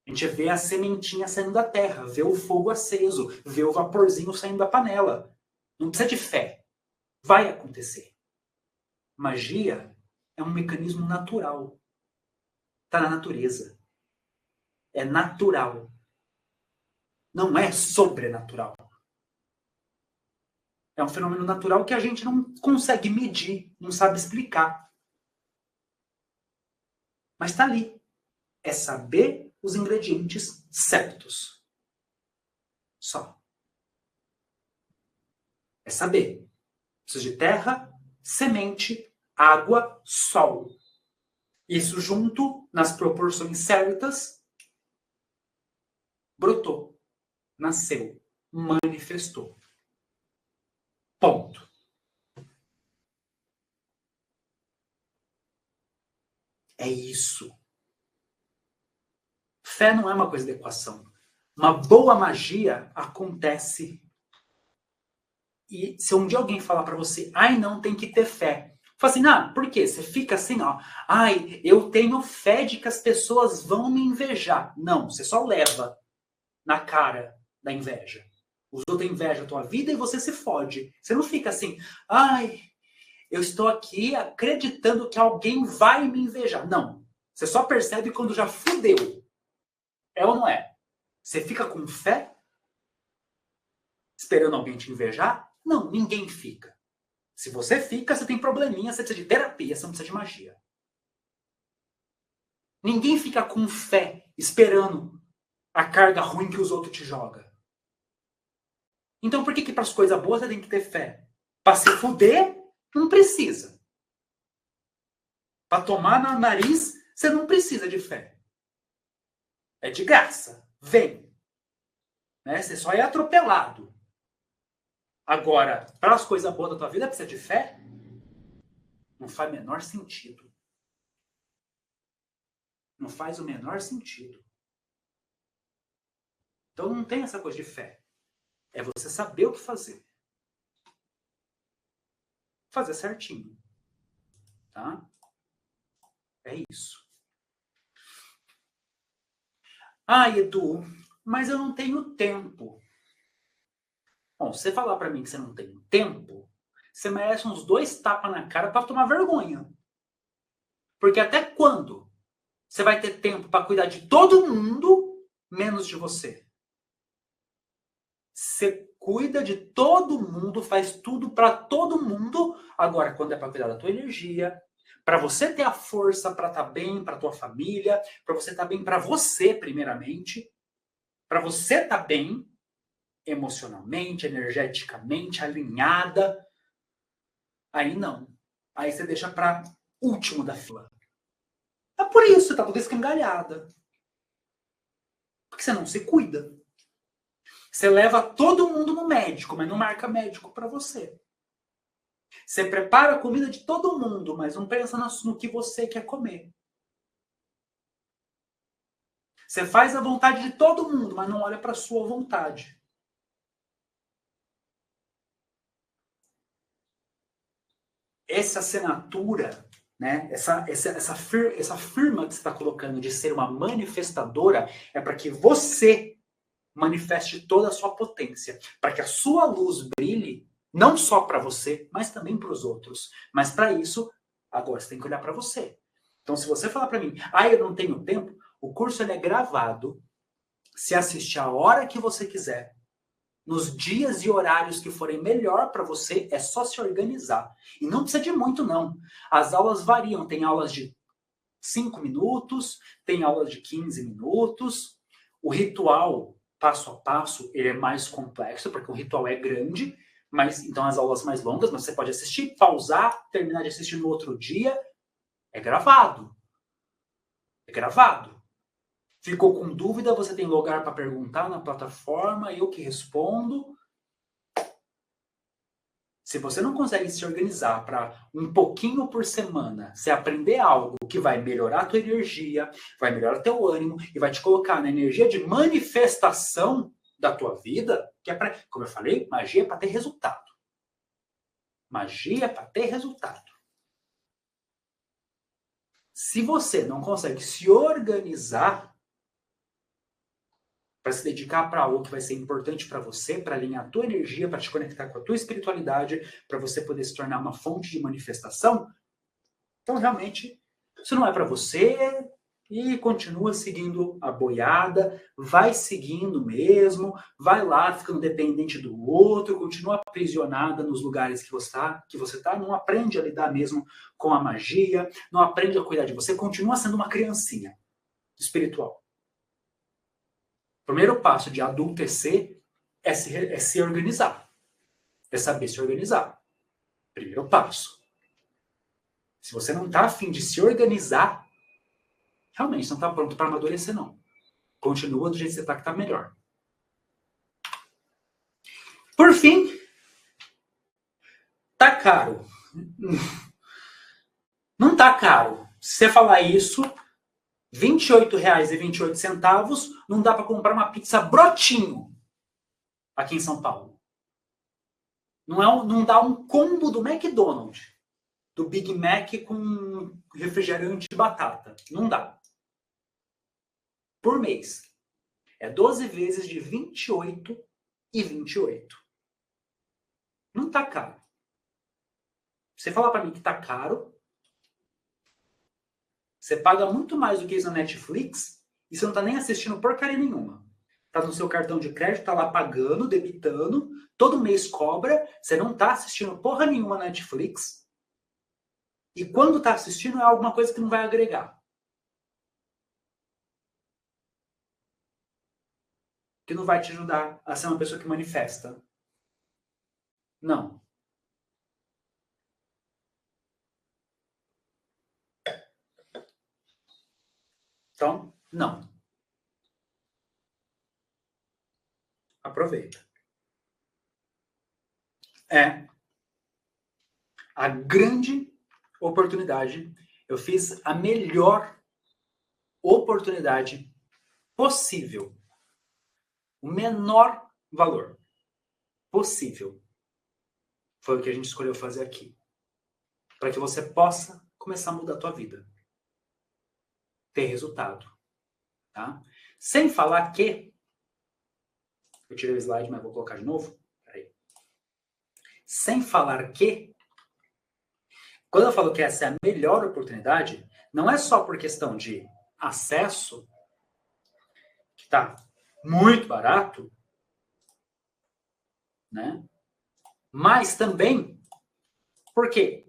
A gente vê a sementinha saindo da terra, vê o fogo aceso, vê o vaporzinho saindo da panela. Não precisa de fé. Vai acontecer. Magia é um mecanismo natural. Está na natureza. É natural. Não é sobrenatural. É um fenômeno natural que a gente não consegue medir, não sabe explicar. Mas está ali. É saber os ingredientes certos. Só. É saber. Precisa de terra, semente, água, sol. Isso junto, nas proporções certas, brotou, nasceu, manifestou. Ponto. É isso. Fé não é uma coisa de equação. Uma boa magia acontece. E se um dia alguém falar para você, ai, não, tem que ter fé. Fala assim, ah, por quê? Você fica assim, ó, ai, eu tenho fé de que as pessoas vão me invejar. Não, você só leva na cara da inveja. Os outros invejam a tua vida e você se fode. Você não fica assim, ai, eu estou aqui acreditando que alguém vai me invejar. Não, você só percebe quando já fudeu. É ou não é? Você fica com fé? Esperando alguém te invejar? Não, ninguém fica. Se você fica, você tem probleminha, você precisa de terapia, você não precisa de magia. Ninguém fica com fé, esperando a carga ruim que os outros te jogam. Então por que para as coisas boas você tem que ter fé? Para se fuder, não precisa. Para tomar no nariz, você não precisa de fé. É de graça. Vem. Né? Você só é atropelado. Agora, para as coisas boas da tua vida, precisa de fé? Não faz o menor sentido. Não faz o menor sentido. Então não tem essa coisa de fé. É você saber o que fazer. Fazer certinho. Tá? É isso. Ah, Edu, mas eu não tenho tempo. Bom, se você falar para mim que você não tem tempo, você merece uns 2 tapas na cara para tomar vergonha. Porque até quando você vai ter tempo para cuidar de todo mundo, menos de você? Você cuida de todo mundo, faz tudo para todo mundo. Agora, quando é para cuidar da tua energia, para você ter a força para estar bem para tua família, para você estar bem para você, primeiramente, para você estar bem emocionalmente, energeticamente, alinhada, aí não. Aí você deixa para último da fila. É por isso, você tá toda escangalhada. Porque você não se cuida. Você leva todo mundo no médico, mas não marca médico para você. Você prepara a comida de todo mundo, mas não pensa no que você quer comer. Você faz a vontade de todo mundo, mas não olha para a sua vontade. Essa assinatura, né, essa firma que você está colocando de ser uma manifestadora é para que você manifeste toda a sua potência, para que a sua luz brilhe, não só para você, mas também para os outros. Mas para isso, agora você tem que olhar para você. Então, se você falar para mim, eu não tenho tempo, o curso ele é gravado, se assistir a hora que você quiser, nos dias e horários que forem melhor para você, é só se organizar. E não precisa de muito, não. As aulas variam, tem aulas de 5 minutos, tem aulas de 15 minutos. O ritual, passo a passo, ele é mais complexo, porque o ritual é grande, mas então as aulas mais longas, mas você pode assistir, pausar, terminar de assistir no outro dia. É gravado. É gravado. Ficou com dúvida, você tem lugar para perguntar na plataforma, eu que respondo. Se você não consegue se organizar para um pouquinho por semana, você aprender algo que vai melhorar a tua energia, vai melhorar o teu ânimo e vai te colocar na energia de manifestação da tua vida, que é para, como eu falei, magia é para ter resultado. Magia é para ter resultado. Se você não consegue se organizar para se dedicar para algo que vai ser importante para você, para alinhar a tua energia, para te conectar com a tua espiritualidade, para você poder se tornar uma fonte de manifestação, então realmente isso não é para você e continua seguindo a boiada, vai seguindo mesmo, vai lá ficando dependente do outro, continua aprisionada nos lugares que você tá, não aprende a lidar mesmo com a magia, não aprende a cuidar de você, continua sendo uma criancinha espiritual. O primeiro passo de adultecer é se organizar. É saber se organizar. Primeiro passo. Se você não está afim de se organizar, realmente não está pronto para amadurecer, não. Continua do jeito que você está, que está melhor. Por fim, tá caro. Não tá caro. Se você falar isso, R$ 28,28 não dá para comprar uma pizza brotinho aqui em São Paulo. Não dá um combo do McDonald's, do Big Mac com refrigerante de batata. Não dá. Por mês. É 12 vezes de 28,28. Não tá caro. Você falar para mim que tá caro, você paga muito mais do que isso na Netflix e você não tá nem assistindo porcaria nenhuma. Tá no seu cartão de crédito, tá lá pagando, debitando, todo mês cobra, você não tá assistindo porra nenhuma na Netflix. E quando tá assistindo é alguma coisa que não vai agregar. Que não vai te ajudar a ser uma pessoa que manifesta. Não. Então, não. Aproveita. É a grande oportunidade. Eu fiz a melhor oportunidade possível. O menor valor possível. Foi o que a gente escolheu fazer aqui. Para que você possa começar a mudar a tua vida. Ter resultado. Tá? Sem falar que... Eu tirei o slide, mas vou colocar de novo. Peraí. Sem falar que... Quando eu falo que essa é a melhor oportunidade, não é só por questão de acesso, que está muito barato, né? Mas também porque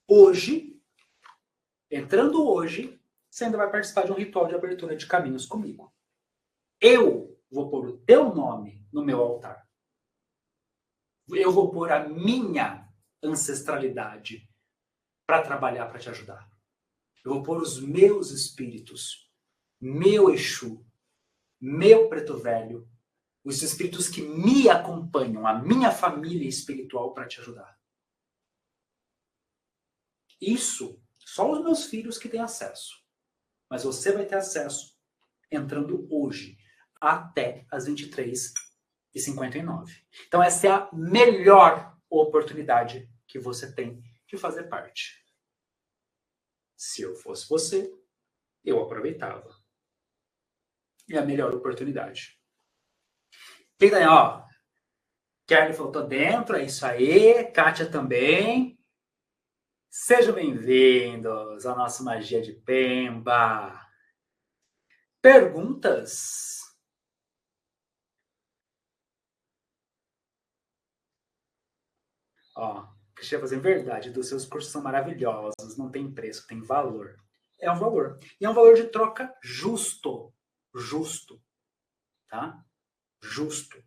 hoje, entrando hoje, você ainda vai participar de um ritual de abertura de caminhos comigo. Eu vou pôr o teu nome no meu altar. Eu vou pôr a minha ancestralidade para trabalhar, para te ajudar. Eu vou pôr os meus espíritos, meu Exu, meu preto velho, os espíritos que me acompanham, a minha família espiritual para te ajudar. Isso, só os meus filhos que têm acesso. Mas você vai ter acesso entrando hoje, até as 23h59. Então essa é a melhor oportunidade que você tem de fazer parte. Se eu fosse você, eu aproveitava. É a melhor oportunidade. E daí, ó, Kelly falou, tô dentro, é isso aí. Kátia também. Sejam bem-vindos à nossa Magia de Pemba. Perguntas? Ó, Cristian fazendo verdade, dos seus cursos são maravilhosos, não tem preço, tem valor. É um valor. E é um valor de troca justo. Justo. Tá? Justo.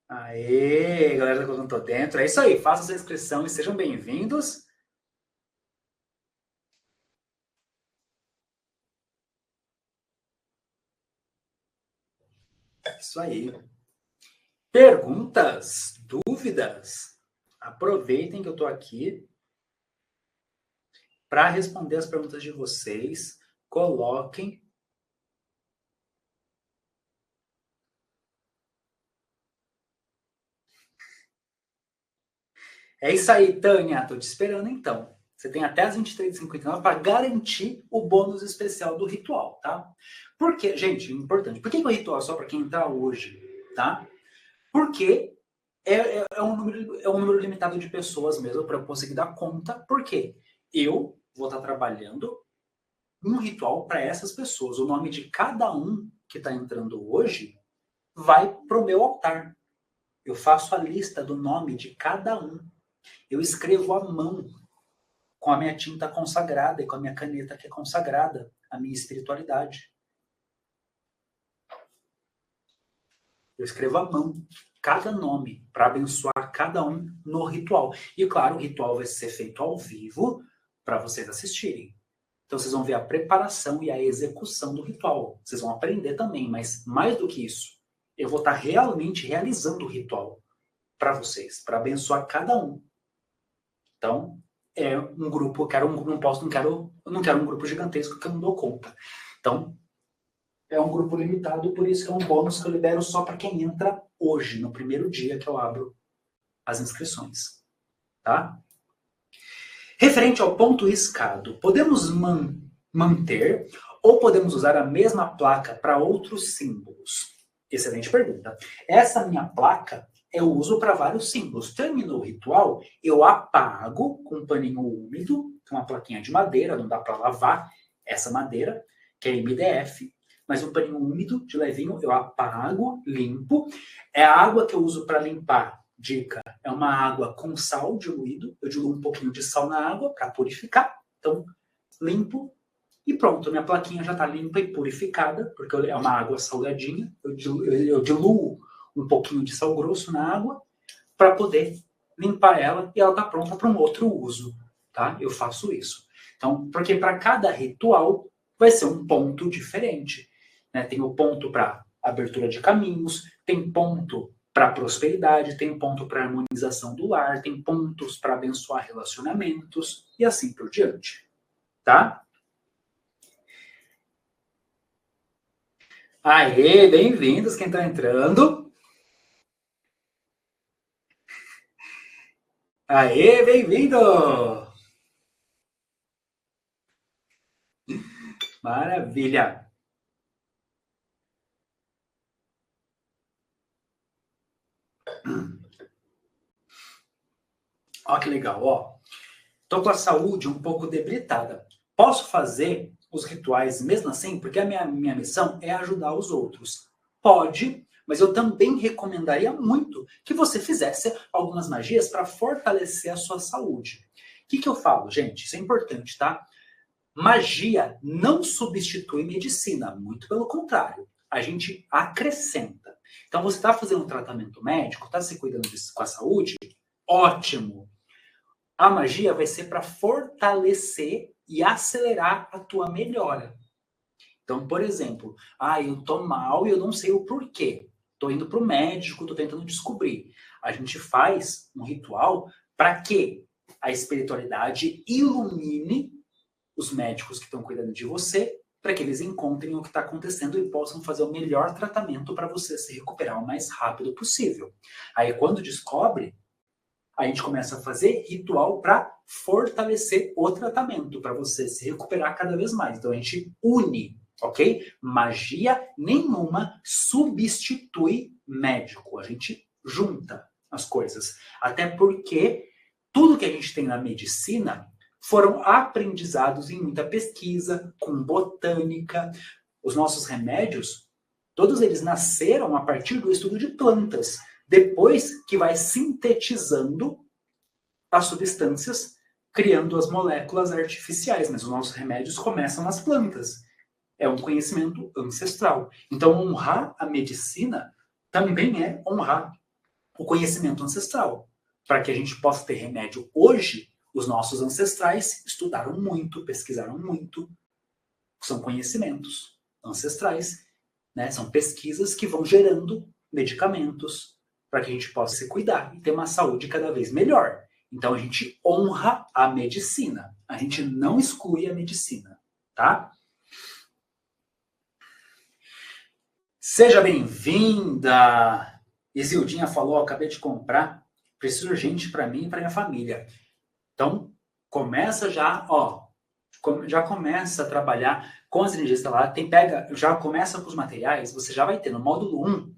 Aê, galera que eu não tô dentro. É isso aí, façam sua inscrição e sejam bem-vindos. É isso aí. Perguntas? Dúvidas? Aproveitem que eu tô aqui para responder as perguntas de vocês. Coloquem. É isso aí, Tânia. Tô te esperando, então. Você tem até as 23h59 para garantir o bônus especial do ritual, tá? Porque, gente, importante. Por que o ritual é só para quem entrar hoje, tá? Porque é um número limitado de pessoas mesmo para eu conseguir dar conta. Por quê? Eu vou estar trabalhando um ritual para essas pessoas. O nome de cada um que está entrando hoje vai para o meu altar. Eu faço a lista do nome de cada um. Eu escrevo à mão, com a minha tinta consagrada e com a minha caneta que é consagrada, a minha espiritualidade. Eu escrevo à mão cada nome para abençoar cada um no ritual. E claro, o ritual vai ser feito ao vivo para vocês assistirem. Então vocês vão ver a preparação e a execução do ritual. Vocês vão aprender também, mas mais do que isso, eu vou estar realmente realizando o ritual para vocês, para abençoar cada um. Então, é um grupo, eu não quero um grupo gigantesco que eu não dou conta. Então, é um grupo limitado, por isso que é um bônus que eu libero só para quem entra hoje, no primeiro dia que eu abro as inscrições. Tá? Referente ao ponto riscado, podemos manter ou podemos usar a mesma placa para outros símbolos? Excelente pergunta. Essa minha placa eu uso para vários símbolos. Terminou o ritual, eu apago com um paninho úmido, com uma plaquinha de madeira, não dá para lavar essa madeira, que é MDF, mas um paninho úmido, de levinho, eu apago, limpo. É a água que eu uso para limpar, dica, é uma água com sal diluído, eu diluo um pouquinho de sal na água para purificar, então limpo e pronto, minha plaquinha já está limpa e purificada, porque é uma água salgadinha, eu diluo um pouquinho de sal grosso na água para poder limpar ela e ela está pronta para um outro uso, tá? Eu faço isso. Então, porque para cada ritual vai ser um ponto diferente, né? Tem o ponto para abertura de caminhos, tem ponto para prosperidade, tem ponto para harmonização do lar, tem pontos para abençoar relacionamentos e assim por diante, tá? Aê, bem-vindos quem está entrando. Aê, bem-vindo! Maravilha! Ó que legal, ó. Tô com a saúde um pouco debilitada. Posso fazer os rituais mesmo assim? Porque a minha missão é ajudar os outros. Pode, mas eu também recomendaria muito que você fizesse algumas magias para fortalecer a sua saúde. O que eu falo, gente? Isso é importante, tá? Magia não substitui medicina, muito pelo contrário. A gente acrescenta. Então, você está fazendo um tratamento médico, está se cuidando com a saúde? Ótimo! A magia vai ser para fortalecer e acelerar a tua melhora. Então, por exemplo, eu tô mal e eu não sei o porquê. Tô indo para o médico, tô tentando descobrir. A gente faz um ritual para que a espiritualidade ilumine os médicos que estão cuidando de você, para que eles encontrem o que está acontecendo e possam fazer o melhor tratamento para você se recuperar o mais rápido possível. Aí, quando descobre, a gente começa a fazer ritual para fortalecer o tratamento, para você se recuperar cada vez mais. Então, a gente une, ok? Magia nenhuma substitui médico. A gente junta as coisas. Até porque tudo que a gente tem na medicina foram aprendizados em muita pesquisa, com botânica. Os nossos remédios, todos eles nasceram a partir do estudo de plantas. Depois que vai sintetizando as substâncias, criando as moléculas artificiais. Mas os nossos remédios começam nas plantas. É um conhecimento ancestral. Então, honrar a medicina também é honrar o conhecimento ancestral. Para que a gente possa ter remédio hoje, os nossos ancestrais estudaram muito, pesquisaram muito. São conhecimentos ancestrais, né? São pesquisas que vão gerando medicamentos para que a gente possa se cuidar e ter uma saúde cada vez melhor. Então, a gente honra a medicina. A gente não exclui a medicina, tá? Seja bem-vinda! Isildinha falou, acabei de comprar, preciso urgente para mim e para minha família. Então, começa já, já começa a trabalhar com as energias lá, já começa com os materiais, você já vai ter no módulo 1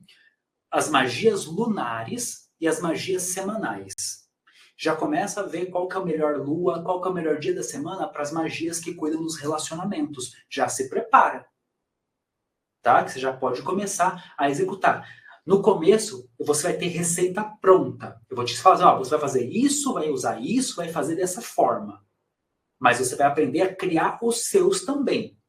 as magias lunares e as magias semanais. Já começa a ver qual que é a melhor lua, qual que é o melhor dia da semana para as magias que cuidam dos relacionamentos. Já se prepara, tá? Que você já pode começar a executar. No começo, você vai ter receita pronta. Eu vou te falar, você vai fazer isso, vai usar isso, vai fazer dessa forma. Mas você vai aprender a criar os seus também.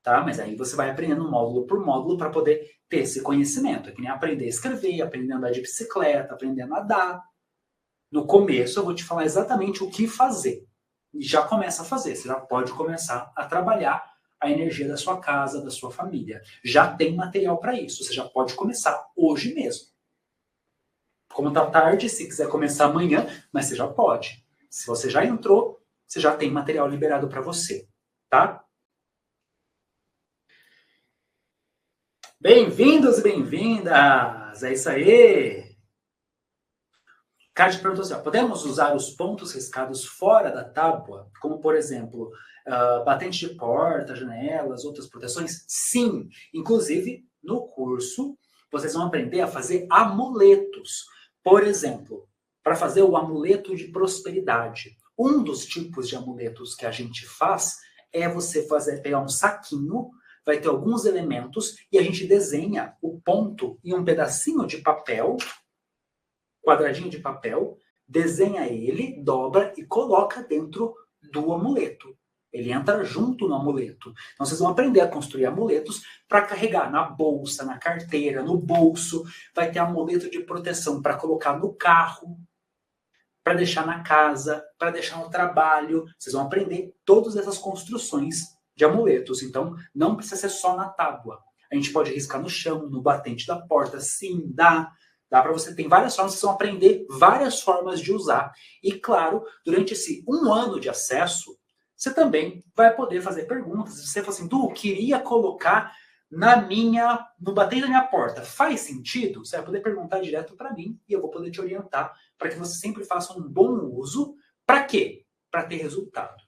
Tá? Mas aí você vai aprendendo módulo por módulo para poder ter esse conhecimento. É que nem aprender a escrever, aprender a andar de bicicleta, aprender a nadar. No começo, eu vou te falar exatamente o que fazer. E já começa a fazer. Você já pode começar a trabalhar a energia da sua casa, da sua família. Já tem material para isso. Você já pode começar hoje mesmo. Como tá tarde, se quiser começar amanhã, mas você já pode. Se você já entrou, você já tem material liberado para você, tá? Bem-vindos e bem-vindas! É isso aí! Cade perguntou assim, podemos usar os pontos riscados fora da tábua? Como, por exemplo, batente de porta, janelas, outras proteções? Sim! Inclusive, no curso, vocês vão aprender a fazer amuletos. Por exemplo, para fazer o amuleto de prosperidade. Um dos tipos de amuletos que a gente faz é você pegar um saquinho, vai ter alguns elementos e a gente desenha o ponto em um pedacinho de papel, quadradinho de papel, desenha ele, dobra e coloca dentro do amuleto. Ele entra junto no amuleto. Então, vocês vão aprender a construir amuletos para carregar na bolsa, na carteira, no bolso. Vai ter amuleto de proteção para colocar no carro, para deixar na casa, para deixar no trabalho. Vocês vão aprender todas essas construções de amuletos. Então, não precisa ser só na tábua. A gente pode riscar no chão, no batente da porta. Sim, dá. Dá para você. Tem várias formas, vocês vão aprender várias formas de usar. E, claro, durante esse 1 ano de acesso, você também vai poder fazer perguntas. Se você fala assim, queria colocar no batente da minha porta. Faz sentido? Você vai poder perguntar direto para mim e eu vou poder te orientar para que você sempre faça um bom uso. Para quê? Para ter resultado.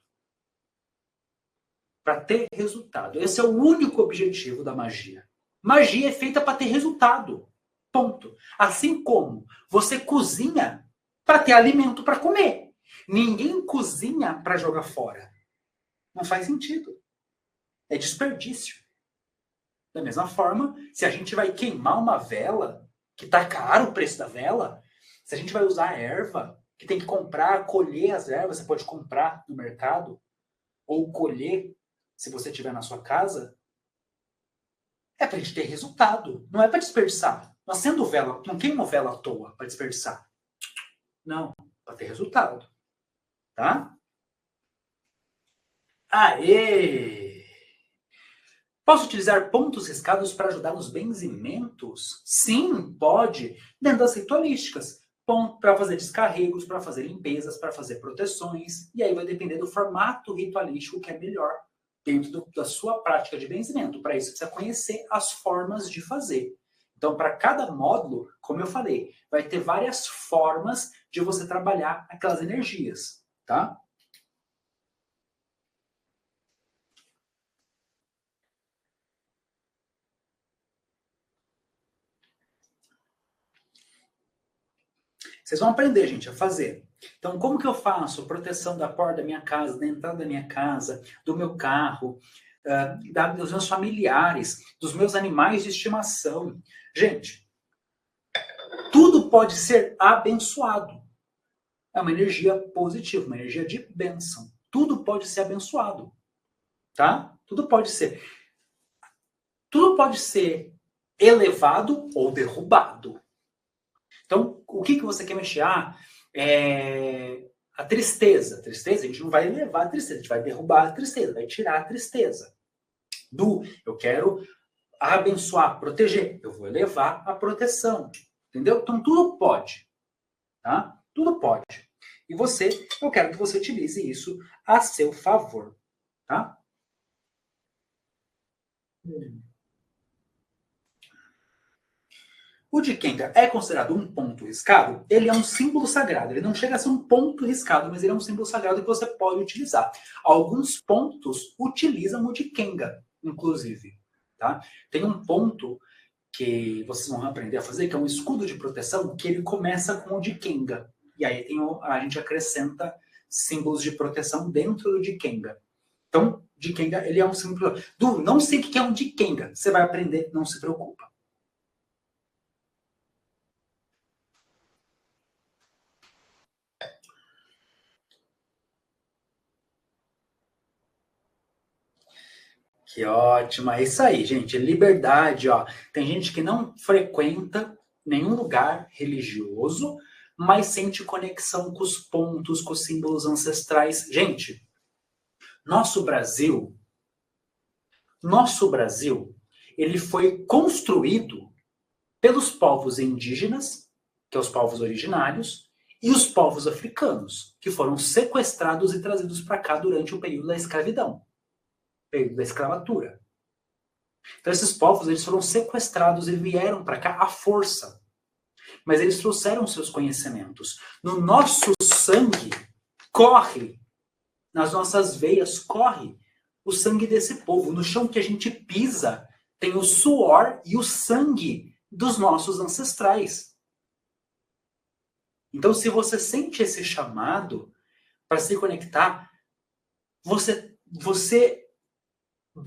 Para ter resultado. Esse é o único objetivo da magia. Magia é feita para ter resultado. Ponto. Assim como você cozinha para ter alimento para comer. Ninguém cozinha para jogar fora. Não faz sentido. É desperdício. Da mesma forma, se a gente vai queimar uma vela, que está caro o preço da vela, se a gente vai usar erva, que tem que comprar, colher as ervas, você pode comprar no mercado, ou colher, se você tiver na sua casa, é para a gente ter resultado. Não é para desperdiçar. Não acendo vela, não queimo vela à toa para desperdiçar. Não, para ter resultado. Tá? Aê! Posso utilizar pontos riscados para ajudar nos benzimentos? Sim, pode. Dentro das ritualísticas. Para fazer descarregos, para fazer limpezas, para fazer proteções. E aí vai depender do formato ritualístico que é melhor dentro da sua prática de benzimento. Para isso, precisa conhecer as formas de fazer. Então, para cada módulo, como eu falei, vai ter várias formas de você trabalhar aquelas energias, tá? Vocês vão aprender, gente, a fazer. Então, como que eu faço proteção da porta da minha casa, da entrada da minha casa, do meu carro, dos meus familiares, dos meus animais de estimação? Gente, tudo pode ser abençoado. É uma energia positiva, uma energia de bênção. Tudo pode ser abençoado, tá? Tudo pode ser. Tudo pode ser elevado ou derrubado. Então, o que você quer mexer? A tristeza. A tristeza, a gente não vai elevar a tristeza, a gente vai derrubar a tristeza, vai tirar a tristeza. Eu quero abençoar, proteger. Eu vou elevar a proteção. Entendeu? Então, tudo pode. Tá? Tudo pode. E eu quero que você utilize isso a seu favor. Tá? O Dikenga é considerado um ponto riscado? Ele é um símbolo sagrado. Ele não chega a ser um ponto riscado, mas ele é um símbolo sagrado que você pode utilizar. Alguns pontos utilizam o Dikenga, inclusive. Tá? Tem um ponto que vocês vão aprender a fazer, que é um escudo de proteção, que ele começa com o Dikenga. E aí a gente acrescenta símbolos de proteção dentro do Dikenga. Então, Dikenga, ele é um símbolo... não sei o que é um Dikenga. Você vai aprender, não se preocupa. Que ótimo, é isso aí, gente. Liberdade, ó. Tem gente que não frequenta nenhum lugar religioso, mas sente conexão com os pontos, com os símbolos ancestrais. Gente, nosso Brasil, ele foi construído pelos povos indígenas, que são os povos originários, e os povos africanos, que foram sequestrados e trazidos para cá durante o período da escravidão. Período da escravatura. Então esses povos, eles foram sequestrados e vieram para cá à força. Mas eles trouxeram seus conhecimentos. No nosso sangue corre, nas nossas veias corre o sangue desse povo. No chão que a gente pisa tem o suor e o sangue dos nossos ancestrais. Então se você sente esse chamado para se conectar, você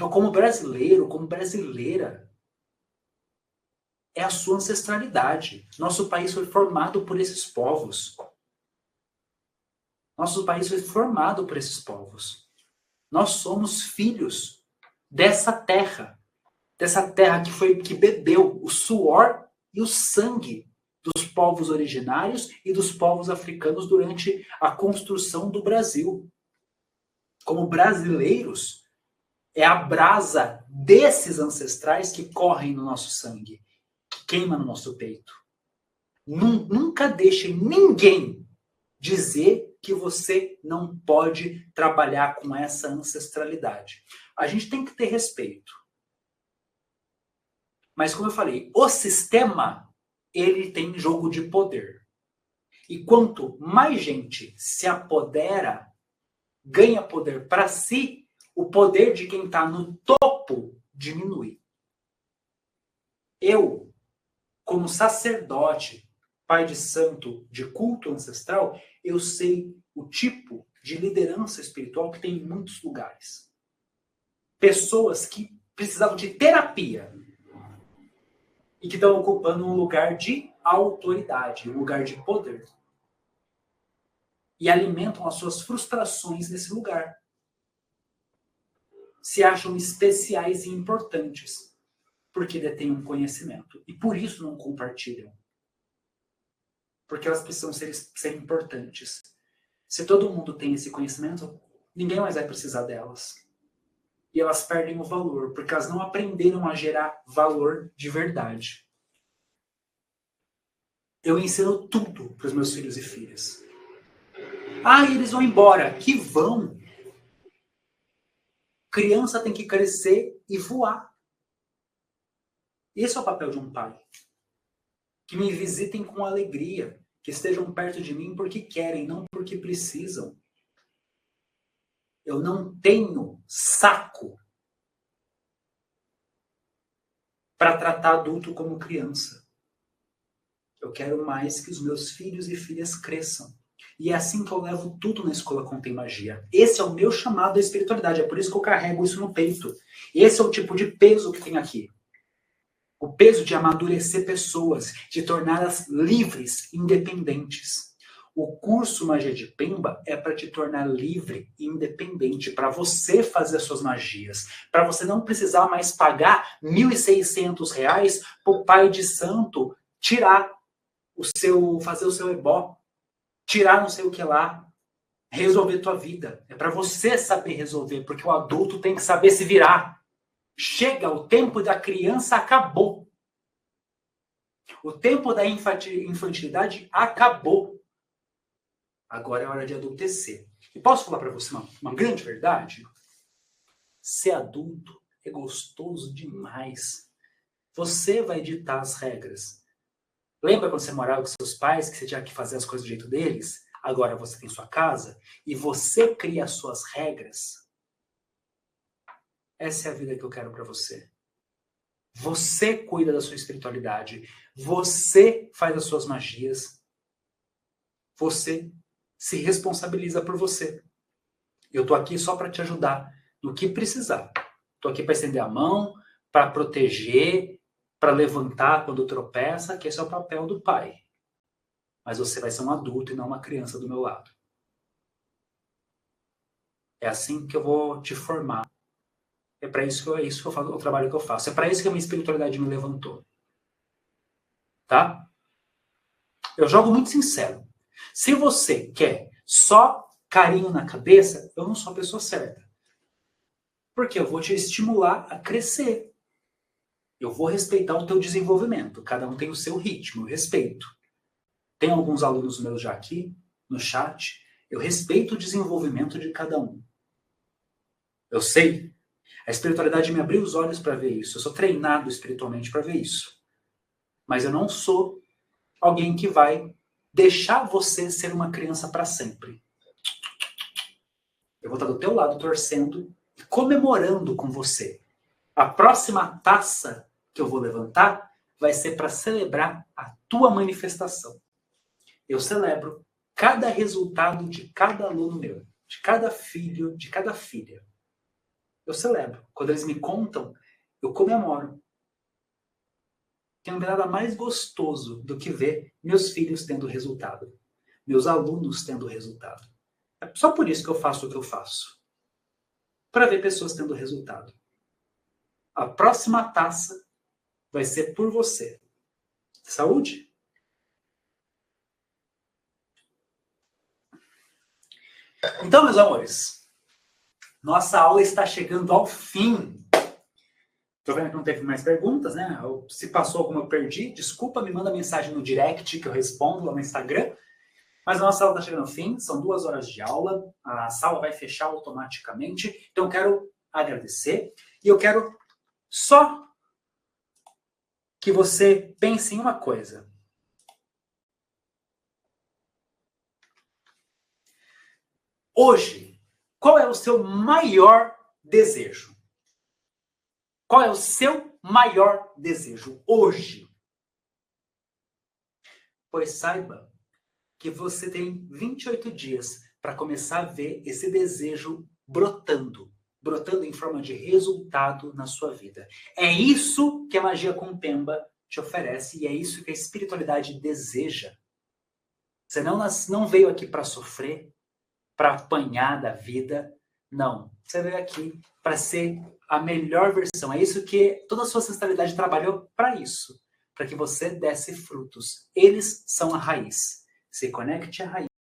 como brasileiro, como brasileira, é a sua ancestralidade. Nosso país foi formado por esses povos. Nosso país foi formado por esses povos. Nós somos filhos dessa terra que bebeu o suor e o sangue dos povos originários e dos povos africanos durante a construção do Brasil. Como brasileiros, é a brasa desses ancestrais que correm no nosso sangue, que queima no nosso peito. Nunca deixe ninguém dizer que você não pode trabalhar com essa ancestralidade. A gente tem que ter respeito. Mas, como eu falei, o sistema, ele tem jogo de poder. E quanto mais gente se apodera, ganha poder para si, o poder de quem está no topo diminui. Eu, como sacerdote, pai de santo, de culto ancestral, eu sei o tipo de liderança espiritual que tem em muitos lugares. Pessoas que precisavam de terapia e que estão ocupando um lugar de autoridade, um lugar de poder. E alimentam as suas frustrações nesse lugar. Se acham especiais e importantes. porque detêm um conhecimento. E por isso não compartilham. Porque elas precisam ser importantes. Se todo mundo tem esse conhecimento, ninguém mais vai precisar delas. E elas perdem o valor, porque elas não aprenderam a gerar valor de verdade. Eu ensino tudo para os meus filhos e filhas. Ah, eles vão embora. Que vão. Criança tem que crescer e voar. Esse é o papel de um pai. Que me visitem com alegria. Que estejam perto de mim porque querem, não porque precisam. Eu não tenho saco para tratar adulto como criança. Eu quero mais que os meus filhos e filhas cresçam. E é assim que eu levo tudo na Escola Contém Magia. Esse é o meu chamado à espiritualidade. É por isso que eu carrego isso no peito. Esse é o tipo de peso que tem aqui. O peso de amadurecer pessoas, de torná-las livres, independentes. O curso Magia de Pemba é para te tornar livre e independente, para você fazer as suas magias, para você não precisar mais pagar R$ 1.600 para o pai de santo fazer o seu ebó, tirar não sei o que lá, resolver tua vida. É para você saber resolver, porque o adulto tem que saber se virar. Chega, o tempo da criança acabou. O tempo da infantilidade acabou. Agora é hora de adultecer. E posso falar para você uma grande verdade? Ser adulto é gostoso demais. Você vai ditar as regras. Lembra quando você morava com seus pais, que você tinha que fazer as coisas do jeito deles? Agora você tem sua casa e você cria as suas regras. Essa é a vida que eu quero para você. Você cuida da sua espiritualidade. Você faz as suas magias. Você se responsabiliza por você. Eu tô aqui só para te ajudar no que precisar. Tô aqui para estender a mão, para proteger, para levantar quando tropeça, que esse é o papel do pai. Mas você vai ser um adulto e não uma criança do meu lado. É assim que eu vou te formar. É para isso que eu faço, o trabalho que eu faço. É para isso que a minha espiritualidade me levantou. Tá? Eu jogo muito sincero. Se você quer só carinho na cabeça, eu não sou a pessoa certa. Porque eu vou te estimular a crescer. Eu vou respeitar o teu desenvolvimento. Cada um tem o seu ritmo, eu respeito. Tem alguns alunos meus já aqui, no chat. Eu respeito o desenvolvimento de cada um. Eu sei. A espiritualidade me abriu os olhos para ver isso. Eu sou treinado espiritualmente para ver isso. Mas eu não sou alguém que vai deixar você ser uma criança para sempre. Eu vou estar do teu lado torcendo e comemorando com você. A próxima taça que eu vou levantar vai ser para celebrar a tua manifestação. Eu celebro cada resultado de cada aluno meu, de cada filho, de cada filha. Eu celebro. Quando eles me contam, eu comemoro. Que não tem nada mais gostoso do que ver meus filhos tendo resultado. Meus alunos tendo resultado. É só por isso que eu faço o que eu faço. Para ver pessoas tendo resultado. A próxima taça vai ser por você. Saúde? Então, meus amores, nossa aula está chegando ao fim. Tô vendo que não teve mais perguntas, né? Se passou alguma eu perdi, desculpa, me manda mensagem no direct que eu respondo lá no Instagram. Mas a nossa aula está chegando ao fim, são 2 horas de aula, a sala vai fechar automaticamente. Então eu quero agradecer e eu quero só que você pense em uma coisa. Hoje, qual é o seu maior desejo? Qual é o seu maior desejo hoje? Pois saiba que você tem 28 dias para começar a ver esse desejo brotando em forma de resultado na sua vida. É isso que a Magia com Pemba te oferece e é isso que a espiritualidade deseja. Você não veio aqui para sofrer, para apanhar da vida. Não. Você veio aqui para ser a melhor versão. É isso que toda a sua ancestralidade trabalhou para isso. Para que você desse frutos. Eles são a raiz. Se conecte à raiz.